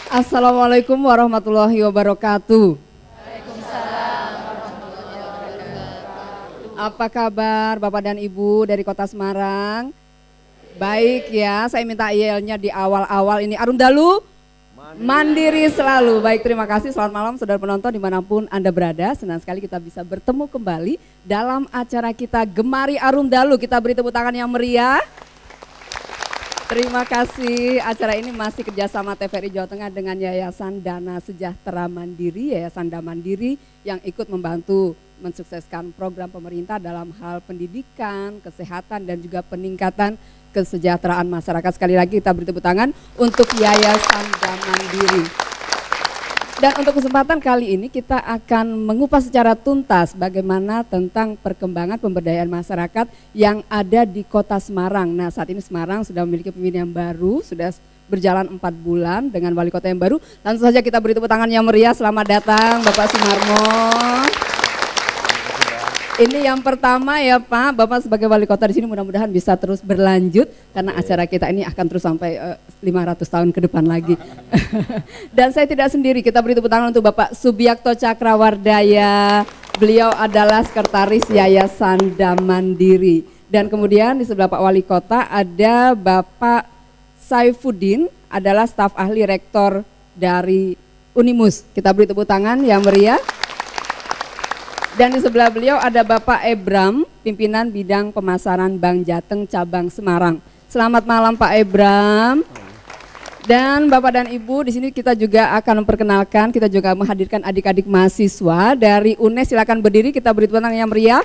Assalamualaikum warahmatullahi wabarakatuh. Apa kabar Bapak dan Ibu dari Kota Semarang? Baik ya, saya minta yelnya di awal-awal ini. Arundalu mandiri selalu. Baik, terima kasih. Selamat malam saudara penonton dimanapun Anda berada. Senang sekali kita bisa bertemu kembali dalam acara kita Gemari Arundalu. Kita beri tepuk tangan yang meriah. Terima kasih. Acara ini masih kerjasama TVRI Jawa Tengah dengan Yayasan Dana Sejahtera Mandiri, Yayasan Damandiri yang ikut membantu mensukseskan program pemerintah dalam hal pendidikan, kesehatan dan juga peningkatan kesejahteraan masyarakat. Sekali lagi kita beri tepuk tangan untuk Yayasan Damandiri. Dan untuk kesempatan kali ini kita akan mengupas secara tuntas bagaimana tentang perkembangan pemberdayaan masyarakat yang ada di Kota Semarang. Nah, saat ini Semarang sudah memiliki pemimpin yang baru, sudah berjalan 4 bulan dengan wali kota yang baru. Langsung saja kita beri tepuk tangan yang meriah. Selamat datang Bapak Sumarmo. Ini yang pertama ya Pak, Bapak sebagai wali kota di sini mudah-mudahan bisa terus berlanjut karena acara kita ini akan terus sampai 500 tahun ke depan lagi. Dan saya tidak sendiri, kita beri tepuk tangan untuk Bapak Subiakto Cakrawardaya. Beliau adalah sekretaris Yayasan Damandiri. Dan kemudian di sebelah Pak Wali Kota ada Bapak Saifuddin, adalah staf ahli rektor dari Unimus. Kita beri tepuk tangan yang meriah. Dan di sebelah beliau ada Bapak Ebram, pimpinan bidang pemasaran Bank Jateng cabang Semarang. Selamat malam Pak Ebram. Dan Bapak dan Ibu, di sini kita juga akan memperkenalkan, kita juga menghadirkan adik-adik mahasiswa dari UNES. Silakan berdiri, kita beri tepuk tangan yang meriah.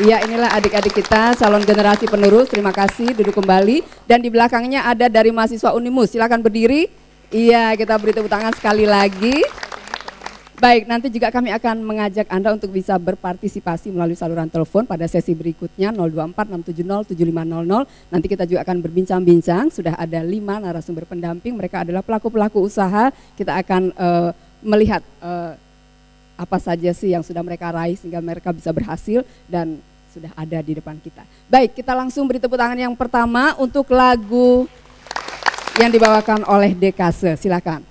Iya, inilah adik-adik kita, calon generasi penerus. Terima kasih, duduk kembali. Dan di belakangnya ada dari mahasiswa Unimus. Silakan berdiri. Iya, kita beri tepuk tangan sekali lagi. Baik, nanti juga kami akan mengajak Anda untuk bisa berpartisipasi melalui saluran telepon pada sesi berikutnya 0246707500. Nanti kita juga akan berbincang-bincang, sudah ada 5 narasumber pendamping, mereka adalah pelaku-pelaku usaha. Kita akan melihat apa saja sih yang sudah mereka raih sehingga mereka bisa berhasil dan sudah ada di depan kita. Baik, kita langsung beri tepuk tangan yang pertama untuk lagu yang dibawakan oleh Dekase, silakan.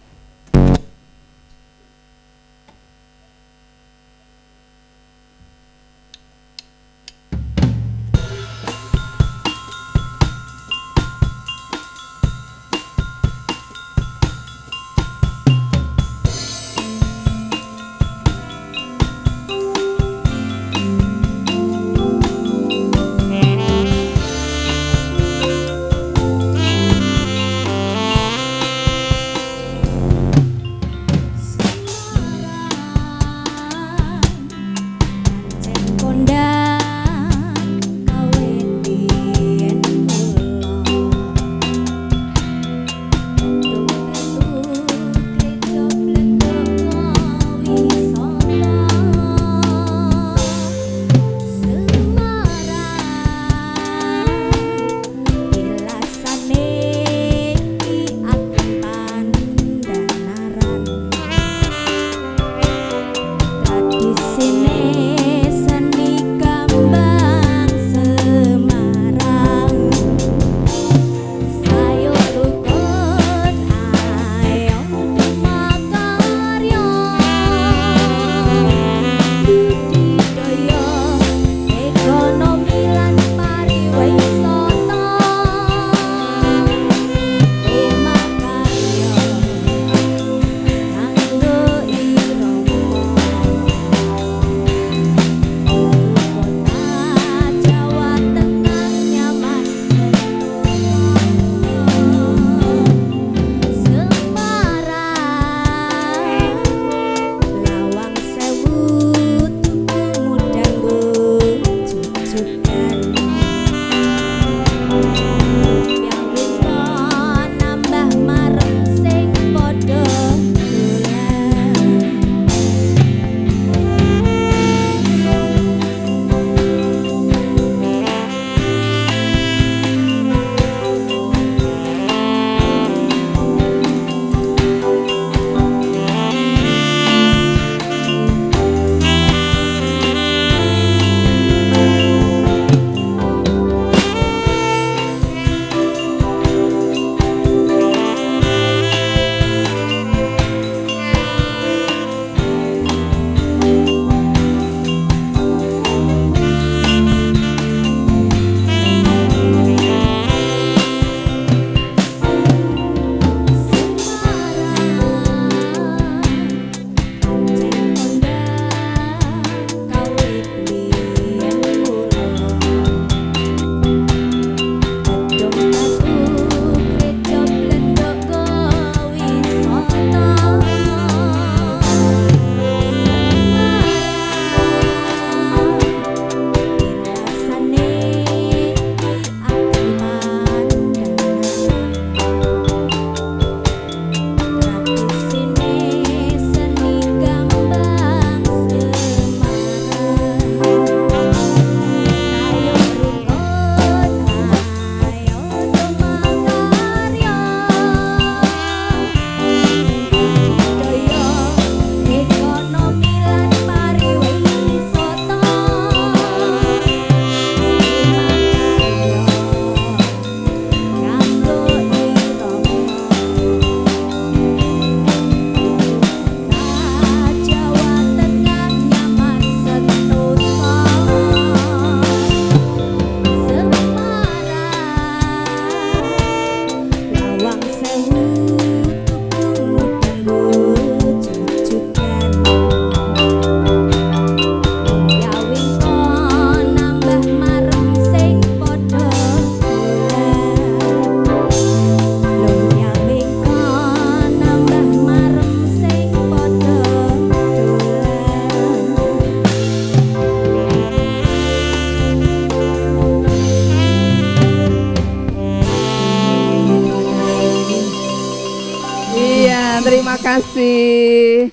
terima kasih.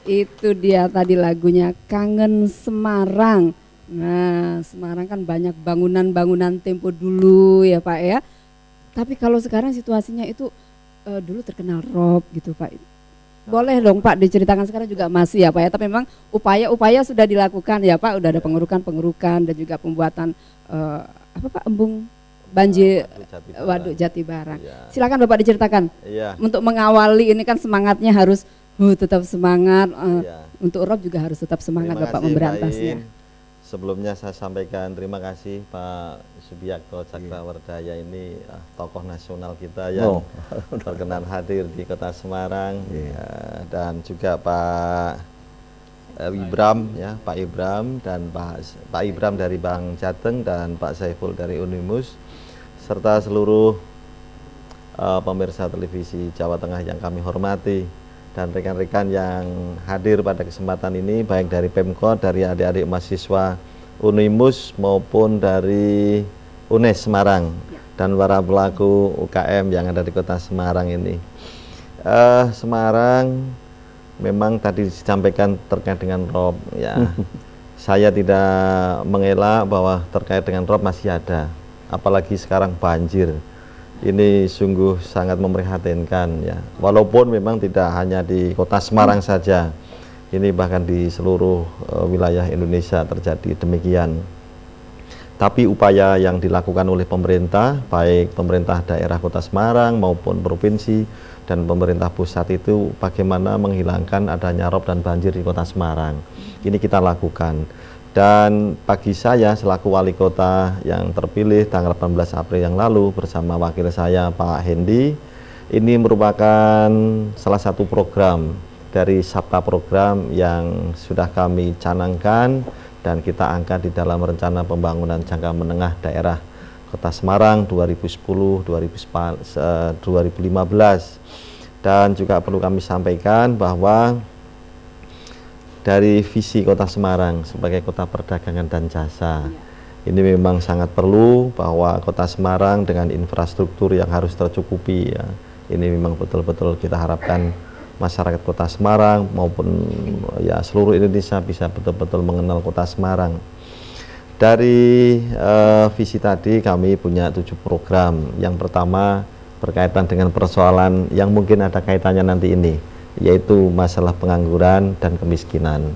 Itu dia tadi lagunya Kangen Semarang. Nah, Semarang kan banyak bangunan-bangunan tempo dulu ya Pak ya. Tapi kalau sekarang situasinya itu dulu terkenal rob gitu Pak. Boleh dong Pak diceritakan, sekarang juga masih ya Pak ya. Tapi memang upaya-upaya sudah dilakukan ya Pak. Udah ada pengerukan dan juga pembuatan apa Pak, embung banjir Waduk Jatibarang. Ya. Silakan Bapak diceritakan. Ya. Untuk mengawali ini kan semangatnya harus tetap semangat, untuk rob juga harus tetap semangat Bapak memberantasnya. Sebelumnya saya sampaikan terima kasih Pak Subiakto Cakrawardaya, ini tokoh nasional kita yang berkenan hadir di Kota Semarang, dan juga Pak Ibram ya, Pak Ibram dan Pak Ibram dari Bank Jateng dan Pak Saiful dari Unimus, serta seluruh pemirsa televisi Jawa Tengah yang kami hormati, dan rekan-rekan yang hadir pada kesempatan ini, baik dari Pemkot, dari adik-adik mahasiswa Unimus maupun dari UNES Semarang, dan para pelaku UKM yang ada di Kota Semarang ini. Semarang memang tadi disampaikan terkait dengan rob ya. Saya tidak mengelak bahwa terkait dengan rob masih ada, apalagi sekarang banjir. Ini sungguh sangat memprihatinkan ya. Walaupun memang tidak hanya di Kota Semarang saja, ini bahkan di seluruh wilayah Indonesia terjadi demikian. Tapi upaya yang dilakukan oleh pemerintah, baik pemerintah daerah Kota Semarang maupun provinsi dan pemerintah pusat, itu bagaimana menghilangkan adanya rob dan banjir di Kota Semarang. Ini kita lakukan. Dan bagi saya selaku wali kota yang terpilih tanggal 18 April yang lalu bersama wakil saya Pak Hendi, ini merupakan salah satu program dari Sabta program yang sudah kami canangkan dan kita angkat di dalam rencana pembangunan jangka menengah daerah Kota Semarang 2010-2015. Dan juga perlu kami sampaikan bahwa dari visi Kota Semarang sebagai kota perdagangan dan jasa, ini memang sangat perlu bahwa Kota Semarang dengan infrastruktur yang harus tercukupi ya. Ini memang betul-betul kita harapkan masyarakat Kota Semarang maupun ya seluruh Indonesia bisa betul-betul mengenal Kota Semarang. Dari visi tadi kami punya 7 program. Yang pertama berkaitan dengan persoalan yang mungkin ada kaitannya nanti ini, yaitu masalah pengangguran dan kemiskinan.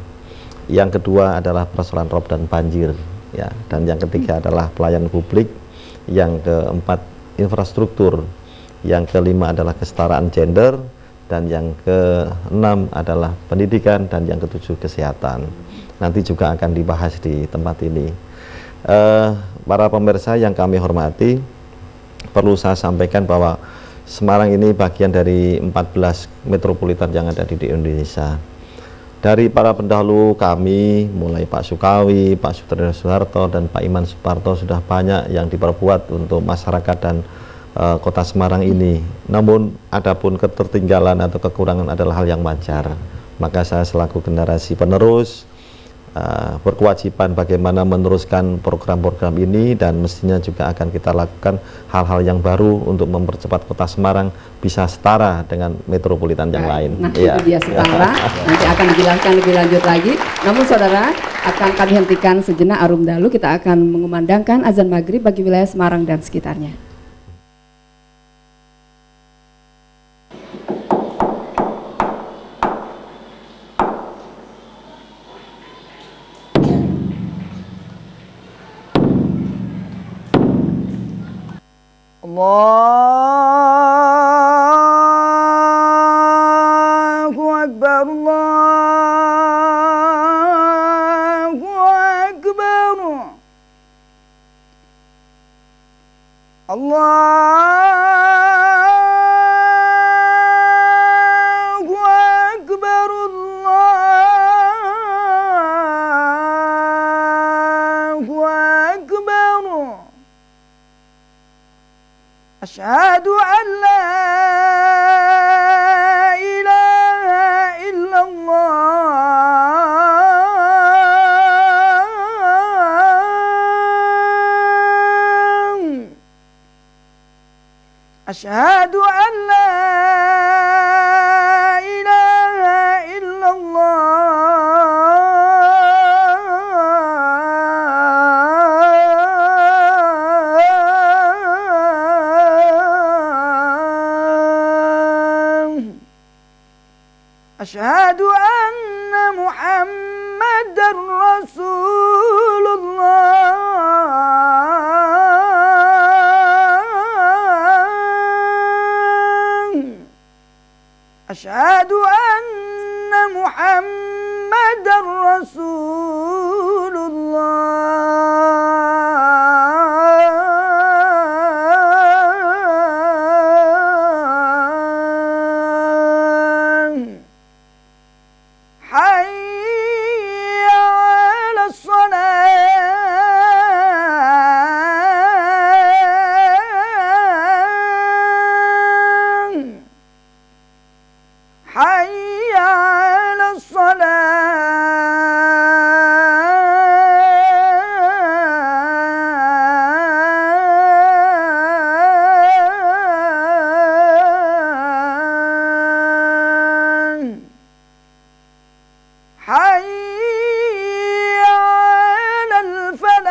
Yang kedua adalah persoalan rob dan banjir ya, dan yang ketiga adalah pelayanan publik, yang keempat infrastruktur, yang kelima adalah kesetaraan gender, dan yang keenam adalah pendidikan, dan yang ketujuh kesehatan. Nanti juga akan dibahas di tempat ini. Para pemirsa yang kami hormati, perlu saya sampaikan bahwa Semarang ini bagian dari 14 metropolitan yang ada di Indonesia. Dari para pendahulu kami, mulai Pak Sukawi, Pak Sutrisno Soeharto, dan Pak Iman Suparto, sudah banyak yang diperbuat untuk masyarakat dan Kota Semarang ini. Namun, adapun ketertinggalan atau kekurangan adalah hal yang wajar. Maka saya selaku generasi penerus berkewajiban bagaimana meneruskan program-program ini, dan mestinya juga akan kita lakukan hal-hal yang baru untuk mempercepat Kota Semarang bisa setara dengan metropolitan yang lain. Nah, itu dia setara. Nanti akan dijelaskan lebih lanjut lagi. Namun saudara, akan kami hentikan sejenak arum dalu. Kita akan mengumandangkan azan maghrib bagi wilayah Semarang dan sekitarnya. Allahu Akbar, Allahu Akbar, Allahu Akbar, Allahu Akbar. Asyhadu an la ilaha illallah. Asyhadu an la أشهد أن محمدا رسول الله أشهد أن محمدا رسول الله حي على الصلاة حي على الصلاة حي على الفلاح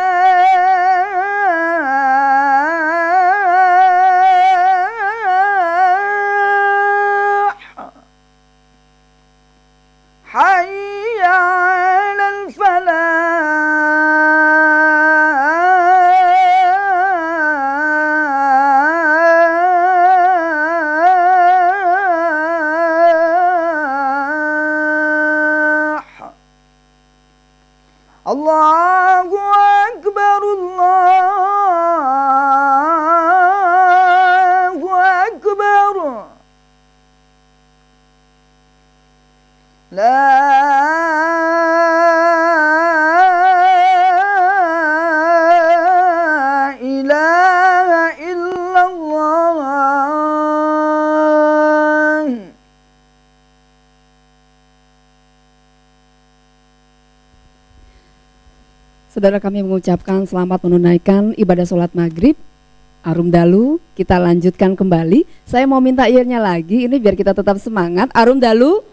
حي على الفلاح الله أكبر الله أكبر لا إله إلا الله Saudara, kami mengucapkan selamat menunaikan ibadah sholat maghrib. Arum dalu, kita lanjutkan kembali. Saya mau minta earnya lagi, ini biar kita tetap semangat. Arum dalu,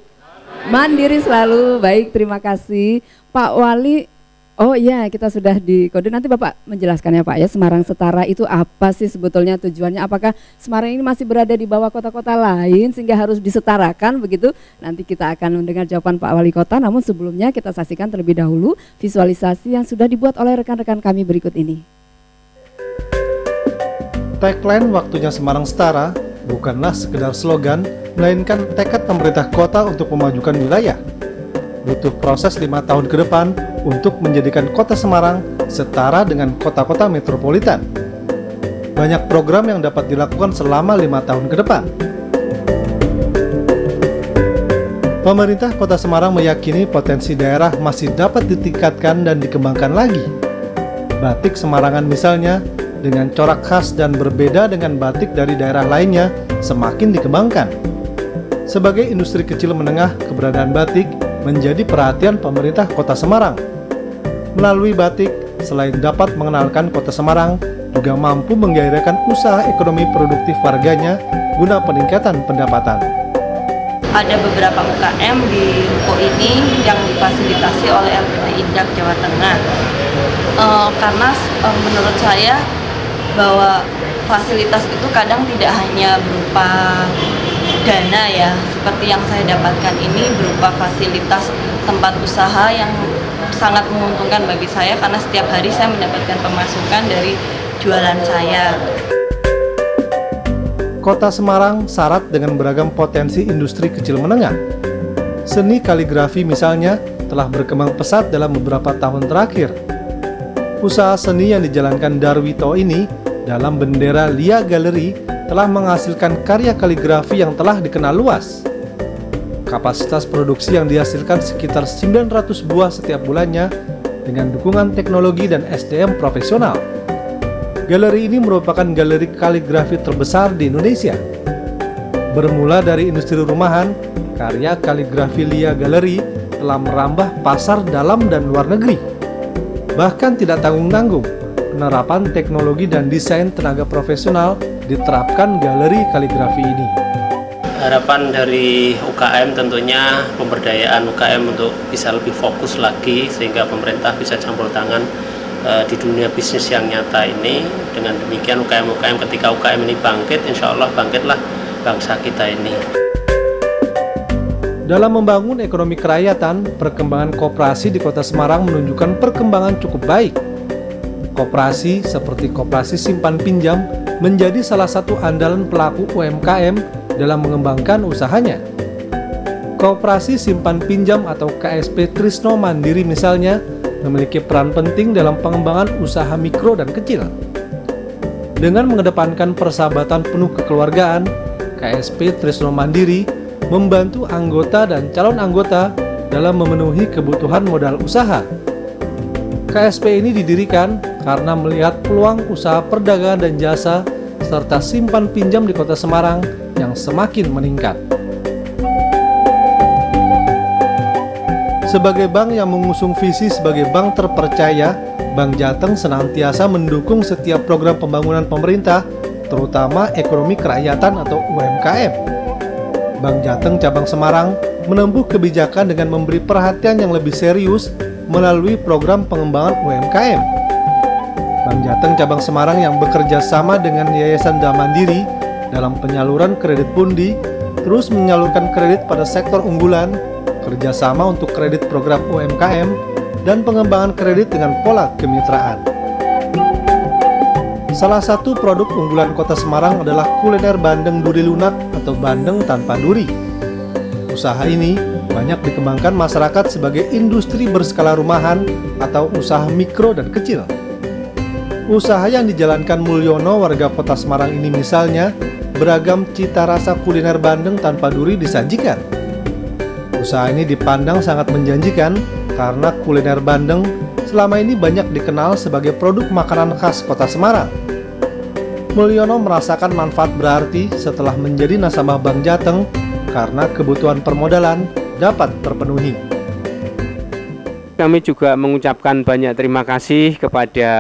mandiri selalu. Baik, terima kasih Pak Wali. Oh iya, kita sudah di kode. Nanti Bapak menjelaskan ya Pak ya, Semarang Setara itu apa sih sebetulnya tujuannya? Apakah Semarang ini masih berada di bawah kota-kota lain sehingga harus disetarakan begitu? Nanti kita akan mendengar jawaban Pak Wali Kota. Namun sebelumnya kita saksikan terlebih dahulu visualisasi yang sudah dibuat oleh rekan-rekan kami berikut ini. Tagline Waktunya Semarang Setara bukanlah sekedar slogan, melainkan tekad pemerintah kota untuk memajukan wilayah. Butuh proses 5 tahun ke depan untuk menjadikan kota Semarang setara dengan kota-kota metropolitan. Banyak program yang dapat dilakukan selama 5 tahun ke depan. Pemerintah Kota Semarang meyakini potensi daerah masih dapat ditingkatkan dan dikembangkan lagi. Batik Semarangan misalnya, dengan corak khas dan berbeda dengan batik dari daerah lainnya, semakin dikembangkan. Sebagai industri kecil menengah, keberadaan batik menjadi perhatian pemerintah Kota Semarang. Melalui batik, selain dapat mengenalkan Kota Semarang, juga mampu menggairahkan usaha ekonomi produktif warganya guna peningkatan pendapatan. Ada beberapa UKM di ruko ini yang difasilitasi oleh LPT Indak Jawa Tengah. Karena menurut saya bahwa fasilitas itu kadang tidak hanya berupa dana ya, seperti yang saya dapatkan ini berupa fasilitas tempat usaha yang sangat menguntungkan bagi saya karena setiap hari saya mendapatkan pemasukan dari jualan saya. Kota Semarang syarat dengan beragam potensi industri kecil menengah. Seni kaligrafi misalnya telah berkembang pesat dalam beberapa tahun terakhir. Usaha seni yang dijalankan Darwito ini dalam bendera Lia Gallery telah menghasilkan karya kaligrafi yang telah dikenal luas. Kapasitas produksi yang dihasilkan sekitar 900 buah setiap bulannya dengan dukungan teknologi dan SDM profesional. Galeri ini merupakan galeri kaligrafi terbesar di Indonesia. Bermula dari industri rumahan, karya kaligrafi Lia Gallery telah merambah pasar dalam dan luar negeri. Bahkan tidak tanggung-tanggung, penerapan teknologi dan desain tenaga profesional diterapkan galeri kaligrafi ini. Harapan dari UKM tentunya pemberdayaan UKM untuk bisa lebih fokus lagi sehingga pemerintah bisa campur tangan di dunia bisnis yang nyata ini. Dengan demikian UKM-UKM, ketika UKM ini bangkit, insya Allah bangkitlah bangsa kita ini. Dalam membangun ekonomi kerakyatan, perkembangan koperasi di Kota Semarang menunjukkan perkembangan cukup baik. Koperasi seperti koperasi simpan pinjam menjadi salah satu andalan pelaku UMKM dalam mengembangkan usahanya. Koperasi simpan pinjam atau KSP Trisno Mandiri misalnya memiliki peran penting dalam pengembangan usaha mikro dan kecil. Dengan mengedepankan persahabatan penuh kekeluargaan, KSP Trisno Mandiri membantu anggota dan calon anggota dalam memenuhi kebutuhan modal usaha. KSP ini didirikan karena melihat peluang usaha perdagangan dan jasa serta simpan pinjam di Kota Semarang yang semakin meningkat. Sebagai bank yang mengusung visi sebagai bank terpercaya, Bank Jateng senantiasa mendukung setiap program pembangunan pemerintah, terutama ekonomi kerakyatan atau UMKM. Bank Jateng Cabang Semarang menempuh kebijakan dengan memberi perhatian yang lebih serius melalui program pengembangan UMKM. Bank Jateng Cabang Semarang yang bekerja sama dengan Yayasan Damandiri dalam penyaluran kredit pundi terus menyalurkan kredit pada sektor unggulan, kerjasama untuk kredit program UMKM, dan pengembangan kredit dengan pola kemitraan. Salah satu produk unggulan Kota Semarang adalah kuliner bandeng duri lunak atau bandeng tanpa duri. Usaha ini banyak dikembangkan masyarakat sebagai industri berskala rumahan atau usaha mikro dan kecil. Usaha yang dijalankan Mulyono warga Kota Semarang ini misalnya, beragam cita rasa kuliner bandeng tanpa duri disajikan. Usaha ini dipandang sangat menjanjikan karena kuliner bandeng selama ini banyak dikenal sebagai produk makanan khas Kota Semarang. Mulyono merasakan manfaat berarti setelah menjadi nasabah Bank Jateng karena kebutuhan permodalan dapat terpenuhi. Kami juga mengucapkan banyak terima kasih kepada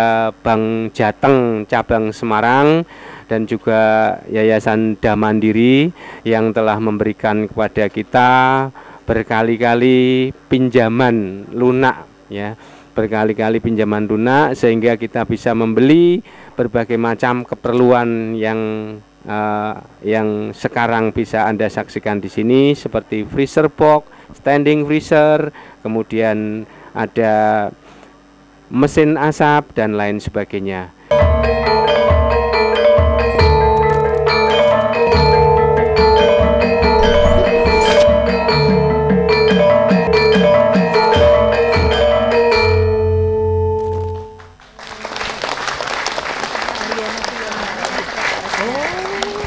Bank Jateng Cabang Semarang dan juga Yayasan Damandiri yang telah memberikan kepada kita berkali-kali pinjaman lunak, ya, berkali-kali pinjaman lunak sehingga kita bisa membeli berbagai macam keperluan yang sekarang bisa Anda saksikan di sini seperti freezer box, standing freezer, kemudian ada mesin asap dan lain sebagainya.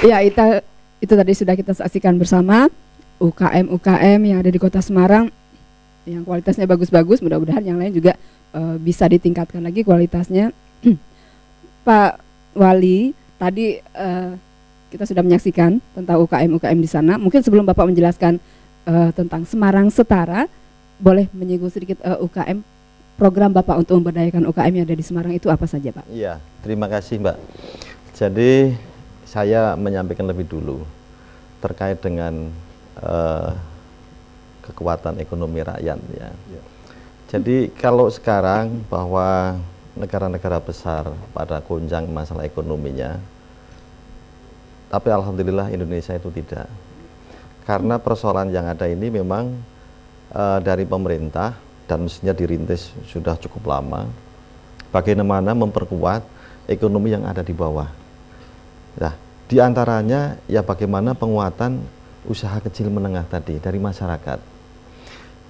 Ya, itu tadi sudah kita saksikan bersama UKM yang ada di Kota Semarang yang kualitasnya bagus-bagus. Mudah-mudahan yang lain juga bisa ditingkatkan lagi kualitasnya. Pak Wali, tadi kita sudah menyaksikan tentang UKM di sana. Mungkin sebelum Bapak menjelaskan tentang Semarang Setara, boleh menyinggung sedikit UKM, program Bapak untuk memberdayakan UKM yang ada di Semarang itu apa saja, Pak? Iya, terima kasih, Mbak. Jadi saya menyampaikan lebih dulu terkait dengan kekuatan ekonomi rakyat, ya. Jadi kalau sekarang bahwa negara-negara besar pada gonjang masalah ekonominya, tapi alhamdulillah Indonesia itu tidak. Karena persoalan yang ada ini memang dari pemerintah dan mestinya dirintis sudah cukup lama, bagaimana memperkuat ekonomi yang ada di bawah. Nah, diantaranya ya bagaimana penguatan usaha kecil menengah tadi dari masyarakat.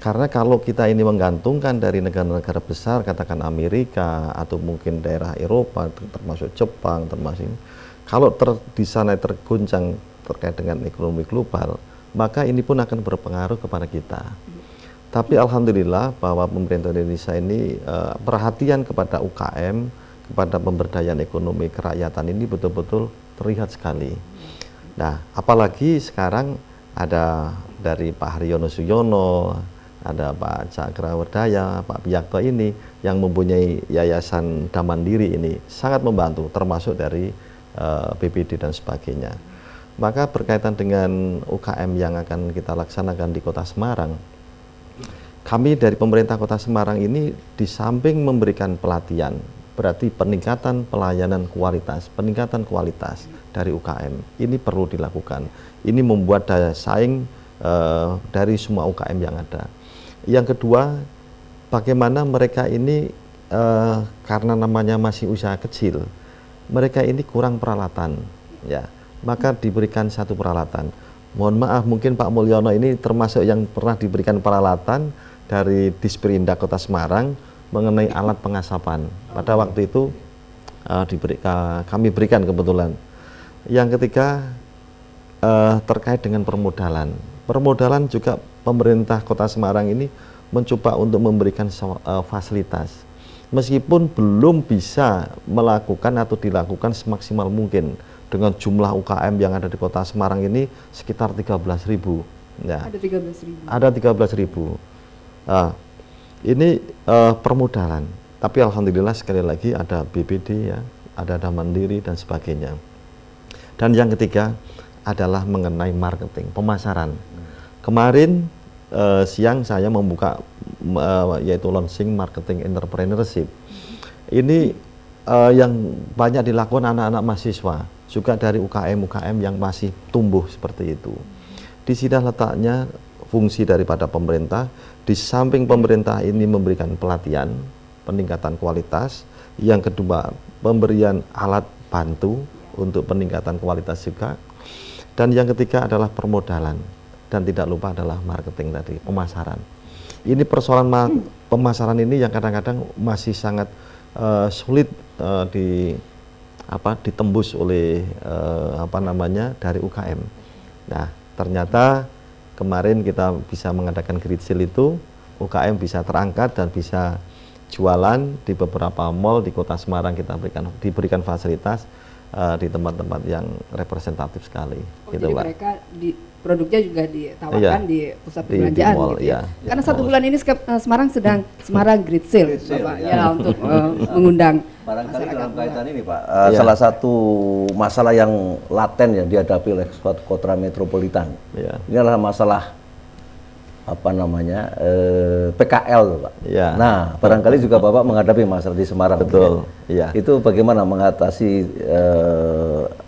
Karena kalau kita ini menggantungkan dari negara-negara besar, katakan Amerika atau mungkin daerah Eropa, termasuk Jepang, termasuk ini, kalau di sana terguncang terkait dengan ekonomi global, maka ini pun akan berpengaruh kepada kita. Tapi alhamdulillah bahwa pemerintah Indonesia ini perhatian kepada UKM, kepada pemberdayaan ekonomi kerakyatan ini betul-betul terlihat sekali. Nah, apalagi sekarang ada dari Pak Haryono Suyono, ada Pak Cakrawardaya, Pak Biyakto ini yang mempunyai Yayasan Damandiri ini sangat membantu, termasuk dari BPD dan sebagainya. Maka berkaitan dengan UKM yang akan kita laksanakan di Kota Semarang, kami dari pemerintah Kota Semarang ini di samping memberikan pelatihan, berarti peningkatan pelayanan kualitas, peningkatan kualitas dari UKM ini perlu dilakukan. Ini membuat daya saing dari semua UKM yang ada. Yang kedua, bagaimana mereka ini karena namanya masih usaha kecil, mereka ini kurang peralatan, ya, maka diberikan satu peralatan. Mohon maaf, mungkin Pak Mulyono ini termasuk yang pernah diberikan peralatan dari Disperindak Kota Semarang mengenai alat pengasapan. Pada waktu itu kami berikan kebetulan. Yang ketiga, terkait dengan permodalan. Permodalan juga pemerintah Kota Semarang ini mencoba untuk memberikan fasilitas. Meskipun belum bisa melakukan atau dilakukan semaksimal mungkin dengan jumlah UKM yang ada di Kota Semarang ini sekitar 13.000. Ya. Ada 13.000. Ada 13.000. Ini permodalan. Tapi alhamdulillah sekali lagi ada BPD, ya, ada Mandiri dan sebagainya. Dan yang ketiga adalah mengenai marketing, pemasaran. Kemarin siang saya membuka yaitu launching marketing entrepreneurship. Ini yang banyak dilakukan anak-anak mahasiswa, juga dari UKM-UKM yang masih tumbuh seperti itu. Di sini letaknya fungsi daripada pemerintah. Di samping pemerintah ini memberikan pelatihan, peningkatan kualitas. Yang kedua, pemberian alat bantu untuk peningkatan kualitas juga. Dan yang ketiga adalah permodalan. Dan tidak lupa adalah marketing tadi, pemasaran. Ini persoalan pemasaran ini yang kadang-kadang masih sangat sulit ditembus oleh dari UKM. Nah, ternyata kemarin kita bisa mengadakan grid sale itu, UKM bisa terangkat dan bisa jualan di beberapa mall di Kota Semarang. Kita diberikan fasilitas di tempat-tempat yang representatif sekali. Gitu, jadi Pak. Mereka produknya juga ditawarkan di pusat perbelanjaan di mall, gitu ya. Karena satu bulan ini Semarang sedang Semarang Grid Sale, Bapak, ya, untuk mengundang. Barangkali dalam kaitan ini Pak, salah satu masalah yang laten yang dihadapi oleh suatu kota metropolitan. Ini adalah masalah PKL, Pak. Ya. Nah, barangkali juga Bapak menghadapi masalah di Semarang. Betul. Ya. Itu bagaimana mengatasi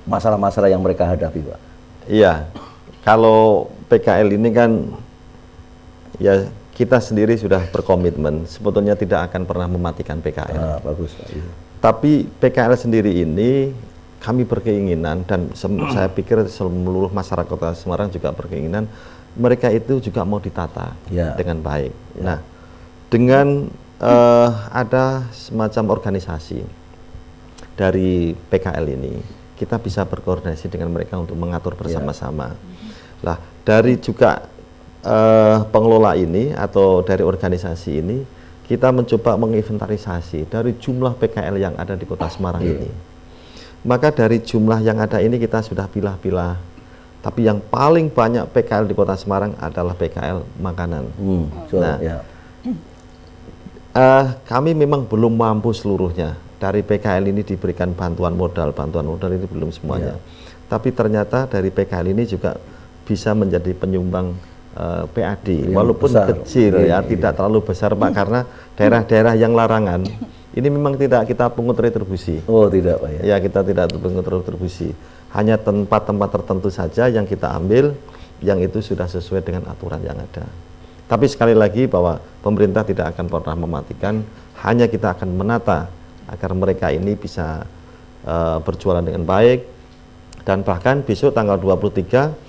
masalah-masalah yang mereka hadapi, Pak? Iya. Kalau PKL ini kan, ya kita sendiri sudah berkomitmen sebetulnya tidak akan pernah mematikan PKL. Bagus, Pak. Iya. Tapi PKL sendiri ini kami berkeinginan, dan saya pikir seluruh masyarakat Kota Semarang juga berkeinginan, mereka itu juga mau ditata dengan baik. Nah, dengan ada semacam organisasi dari PKL ini, kita bisa berkoordinasi dengan mereka untuk mengatur bersama-sama. Lah, dari juga pengelola ini atau dari organisasi ini, kita mencoba menginventarisasi dari jumlah PKL yang ada di Kota Semarang ini. Maka dari jumlah yang ada ini kita sudah pilah-pilah. Tapi yang paling banyak PKL di Kota Semarang adalah PKL makanan. Kami memang belum mampu seluruhnya. Dari PKL ini diberikan bantuan modal ini belum semuanya. Tapi ternyata dari PKL ini juga bisa menjadi penyumbang PAD, walaupun besar, kecil tidak terlalu besar Pak, karena daerah-daerah yang larangan ini memang tidak kita pungut retribusi. Oh tidak Pak ya? Ya, kita tidak pungut retribusi. Hanya tempat-tempat tertentu saja yang kita ambil, yang itu sudah sesuai dengan aturan yang ada. Tapi sekali lagi bahwa pemerintah tidak akan pernah mematikan, hanya kita akan menata agar mereka ini bisa berjualan dengan baik. Dan bahkan besok tanggal 23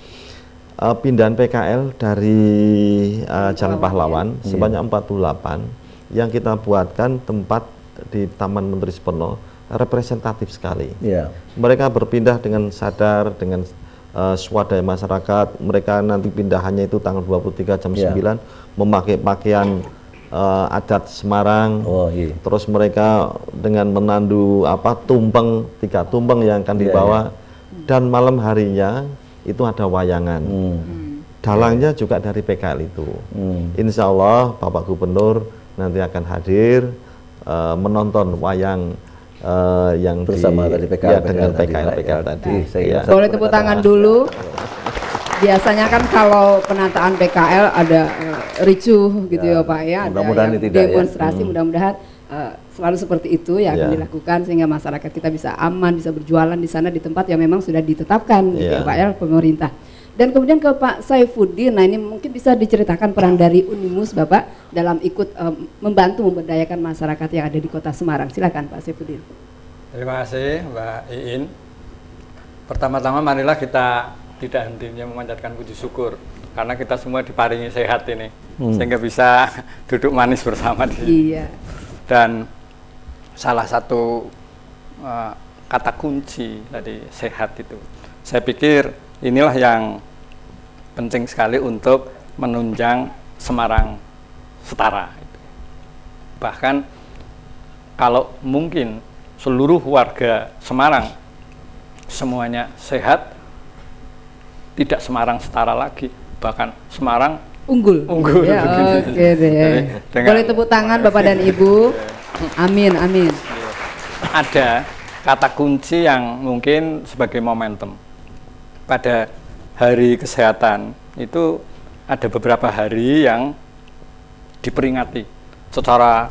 pindahan PKL dari Jalan Pahlawan sebanyak 48 yang kita buatkan tempat di Taman Menteri Suparno representatif sekali. Mereka berpindah dengan sadar, dengan swadaya masyarakat. Mereka nanti pindahannya itu tanggal 23 jam 9 memakai pakaian adat Semarang. Terus mereka dengan menandu tumpeng, 3 tumpeng yang akan dibawa. Dan malam harinya itu ada wayangan. Dalangnya juga dari PKL itu. Insya Allah Bapak Gubernur nanti akan hadir menonton wayang yang bersama tadi PKL, dengan PKL tadi. Boleh tepuk tangan dulu. Biasanya kan kalau penataan PKL ada ricuh gitu ya Pak ya, mudah-mudahan ada demonstrasi, mudah-mudahan selalu seperti itu yang akan dilakukan sehingga masyarakat kita bisa aman, bisa berjualan di sana di tempat yang memang sudah ditetapkan gitu ya Pak ya, pemerintah. Dan kemudian ke Pak Saifuddin, nah ini mungkin bisa diceritakan peran dari Unimus Bapak dalam ikut membantu memberdayakan masyarakat yang ada di Kota Semarang. Silakan Pak Saifuddin. Terima kasih Mbak Iin. Pertama-tama marilah kita tidak hentinya memanjatkan puji syukur karena kita semua diparingi sehat ini, sehingga bisa duduk manis bersama di sini. Iya. Dan salah satu kata kunci tadi sehat itu, saya pikir inilah yang penting sekali untuk menunjang Semarang setara. Bahkan kalau mungkin seluruh warga Semarang semuanya sehat, tidak Semarang setara lagi, bahkan Semarang unggul. Ya, oke deh. Boleh tepuk tangan Bapak dan Ibu. Amin, amin. Ada kata kunci yang mungkin sebagai momentum. Pada hari kesehatan itu ada beberapa hari yang diperingati secara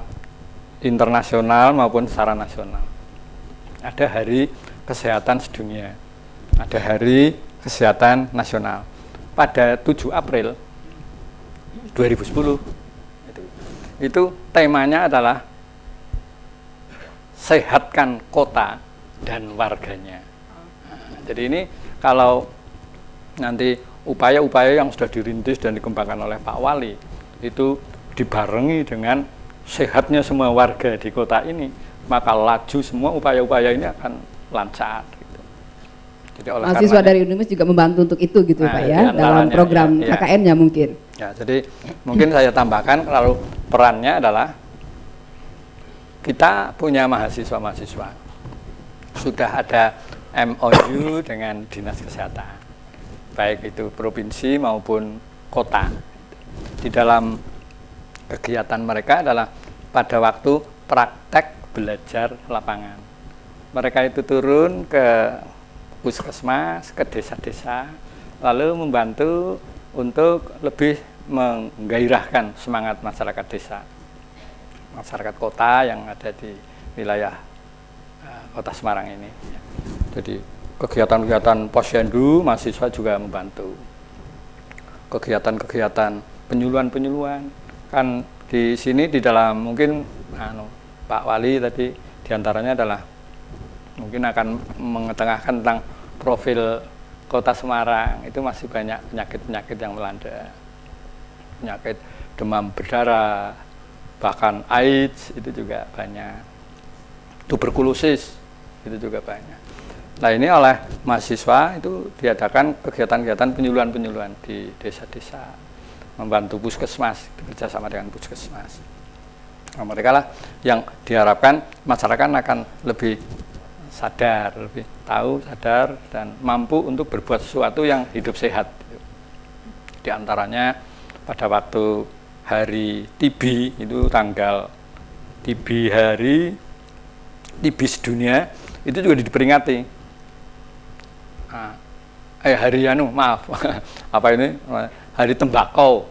internasional maupun secara nasional. Ada hari kesehatan sedunia, ada hari kesehatan nasional. Pada 7 April 2010 itu temanya adalah sehatkan kota dan warganya. Nah, jadi ini kalau nanti upaya-upaya yang sudah dirintis dan dikembangkan oleh Pak Wali itu dibarengi dengan sehatnya semua warga di kota ini, maka laju semua upaya-upaya ini akan lancar. Gitu. Jadi mahasiswa dari Unimus juga membantu untuk itu gitu Pak ya, dalam program KKN-nya mungkin. Ya, jadi mungkin saya tambahkan kalau perannya adalah kita punya mahasiswa-mahasiswa, sudah ada MOU dengan Dinas Kesehatan, baik itu provinsi maupun kota. Di dalam kegiatan mereka adalah pada waktu praktek belajar lapangan. Mereka itu turun ke puskesmas, ke desa-desa, lalu membantu untuk lebih menggairahkan semangat masyarakat desa, masyarakat kota yang ada di wilayah Kota Semarang ini. Jadi kegiatan-kegiatan posyandu mahasiswa juga membantu. Kegiatan-kegiatan penyuluhan-penyuluhan kan di sini di dalam mungkin Pak Wali tadi diantaranya adalah mungkin akan mengetengahkan tentang profil Kota Semarang. Itu masih banyak penyakit-penyakit yang melanda, penyakit demam berdarah, bahkan AIDS itu juga banyak, tuberkulosis itu juga banyak. Nah ini oleh mahasiswa itu diadakan kegiatan-kegiatan penyuluhan-penyuluhan di desa-desa, membantu puskesmas, bekerja sama dengan puskesmas. Nah, mereka lah yang diharapkan masyarakat akan lebih sadar, lebih tahu, sadar, dan mampu untuk berbuat sesuatu yang hidup sehat. Di antaranya pada waktu hari TB itu tanggal TB hari TB sedunia itu juga diperingati. Hari apa ini hari tembakau.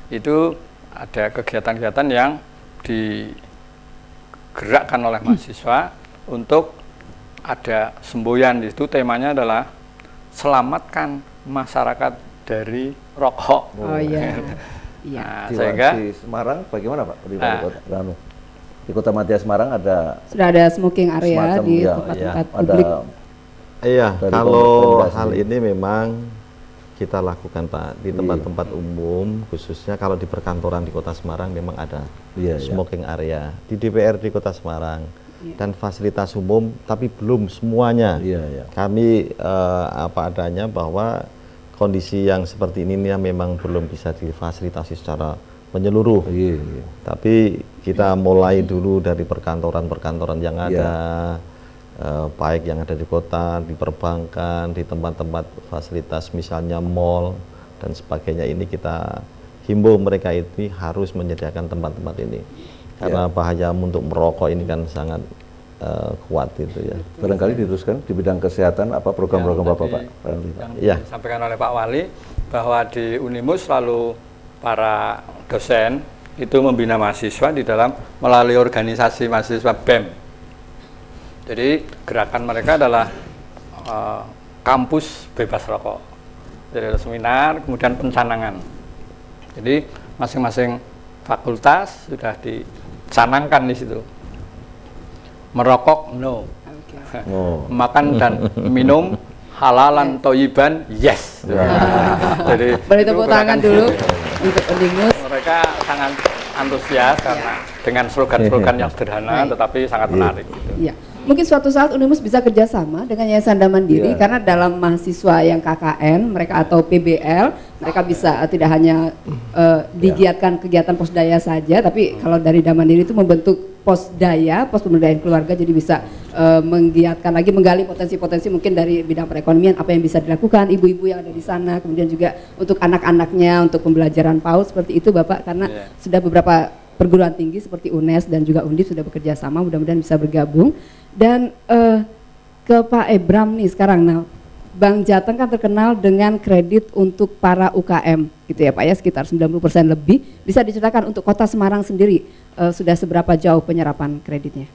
Itu ada kegiatan-kegiatan yang digerakkan oleh mahasiswa untuk ada semboyan. Di situ temanya adalah selamatkan masyarakat dari rokok. Oh iya. Nah, sehingga di Semarang bagaimana Pak? Di Kota Madya Semarang ada sudah ada smoking area di tempat-tempat publik. Iya, kalau hal ini memang kita lakukan Pak di tempat-tempat umum, khususnya kalau di perkantoran di Kota Semarang memang ada smoking area di DPR di Kota Semarang dan fasilitas umum, tapi belum semuanya. Kami apa adanya bahwa kondisi yang seperti ini memang belum bisa difasilitasi secara menyeluruh. Tapi kita mulai dulu dari perkantoran-perkantoran yang ada, baik yang ada di kota, di perbankan, di tempat-tempat fasilitas misalnya mall dan sebagainya. Ini kita himbau mereka ini harus menyediakan tempat-tempat ini karena bahaya untuk merokok ini kan sangat kuat itu ya. Barangkali diteruskan di bidang kesehatan apa program-program Bapak Pak? Yang disampaikan oleh Pak Wali bahwa di Unimus selalu para dosen itu membina mahasiswa di dalam melalui organisasi mahasiswa BEM. Jadi gerakan mereka adalah kampus bebas rokok. Jadi ada seminar, kemudian pencanangan. Jadi masing-masing fakultas sudah dicanangkan di situ. Merokok no. Makan dan minum halalan toyiban yes. Jadi boleh tepuk tangan dulu untuk Undimus. Mereka sangat antusias karena dengan slogan-slogan yang sederhana tetapi sangat menarik gitu. Iya. Mungkin suatu saat Undimus bisa kerjasama dengan Yayasan Damandiri karena dalam mahasiswa yang KKN mereka atau PBL mereka bisa tidak hanya digiatkan kegiatan posdaya saja, tapi kalau dari Damandiri itu membentuk posdaya, pos pemberdayaan keluarga, jadi bisa menggiatkan lagi, menggali potensi-potensi mungkin dari bidang perekonomian apa yang bisa dilakukan ibu-ibu yang ada di sana, kemudian juga untuk anak-anaknya untuk pembelajaran PAUD seperti itu Bapak, karena sudah beberapa perguruan tinggi seperti UNES dan juga Undip sudah bekerja sama, mudah-mudahan bisa bergabung. Dan ke Pak Ebram nih sekarang, nah Bank Jateng kan terkenal dengan kredit untuk para UKM gitu ya Pak ya, sekitar 90% lebih. Bisa diceritakan untuk Kota Semarang sendiri sudah seberapa jauh penyerapan kreditnya?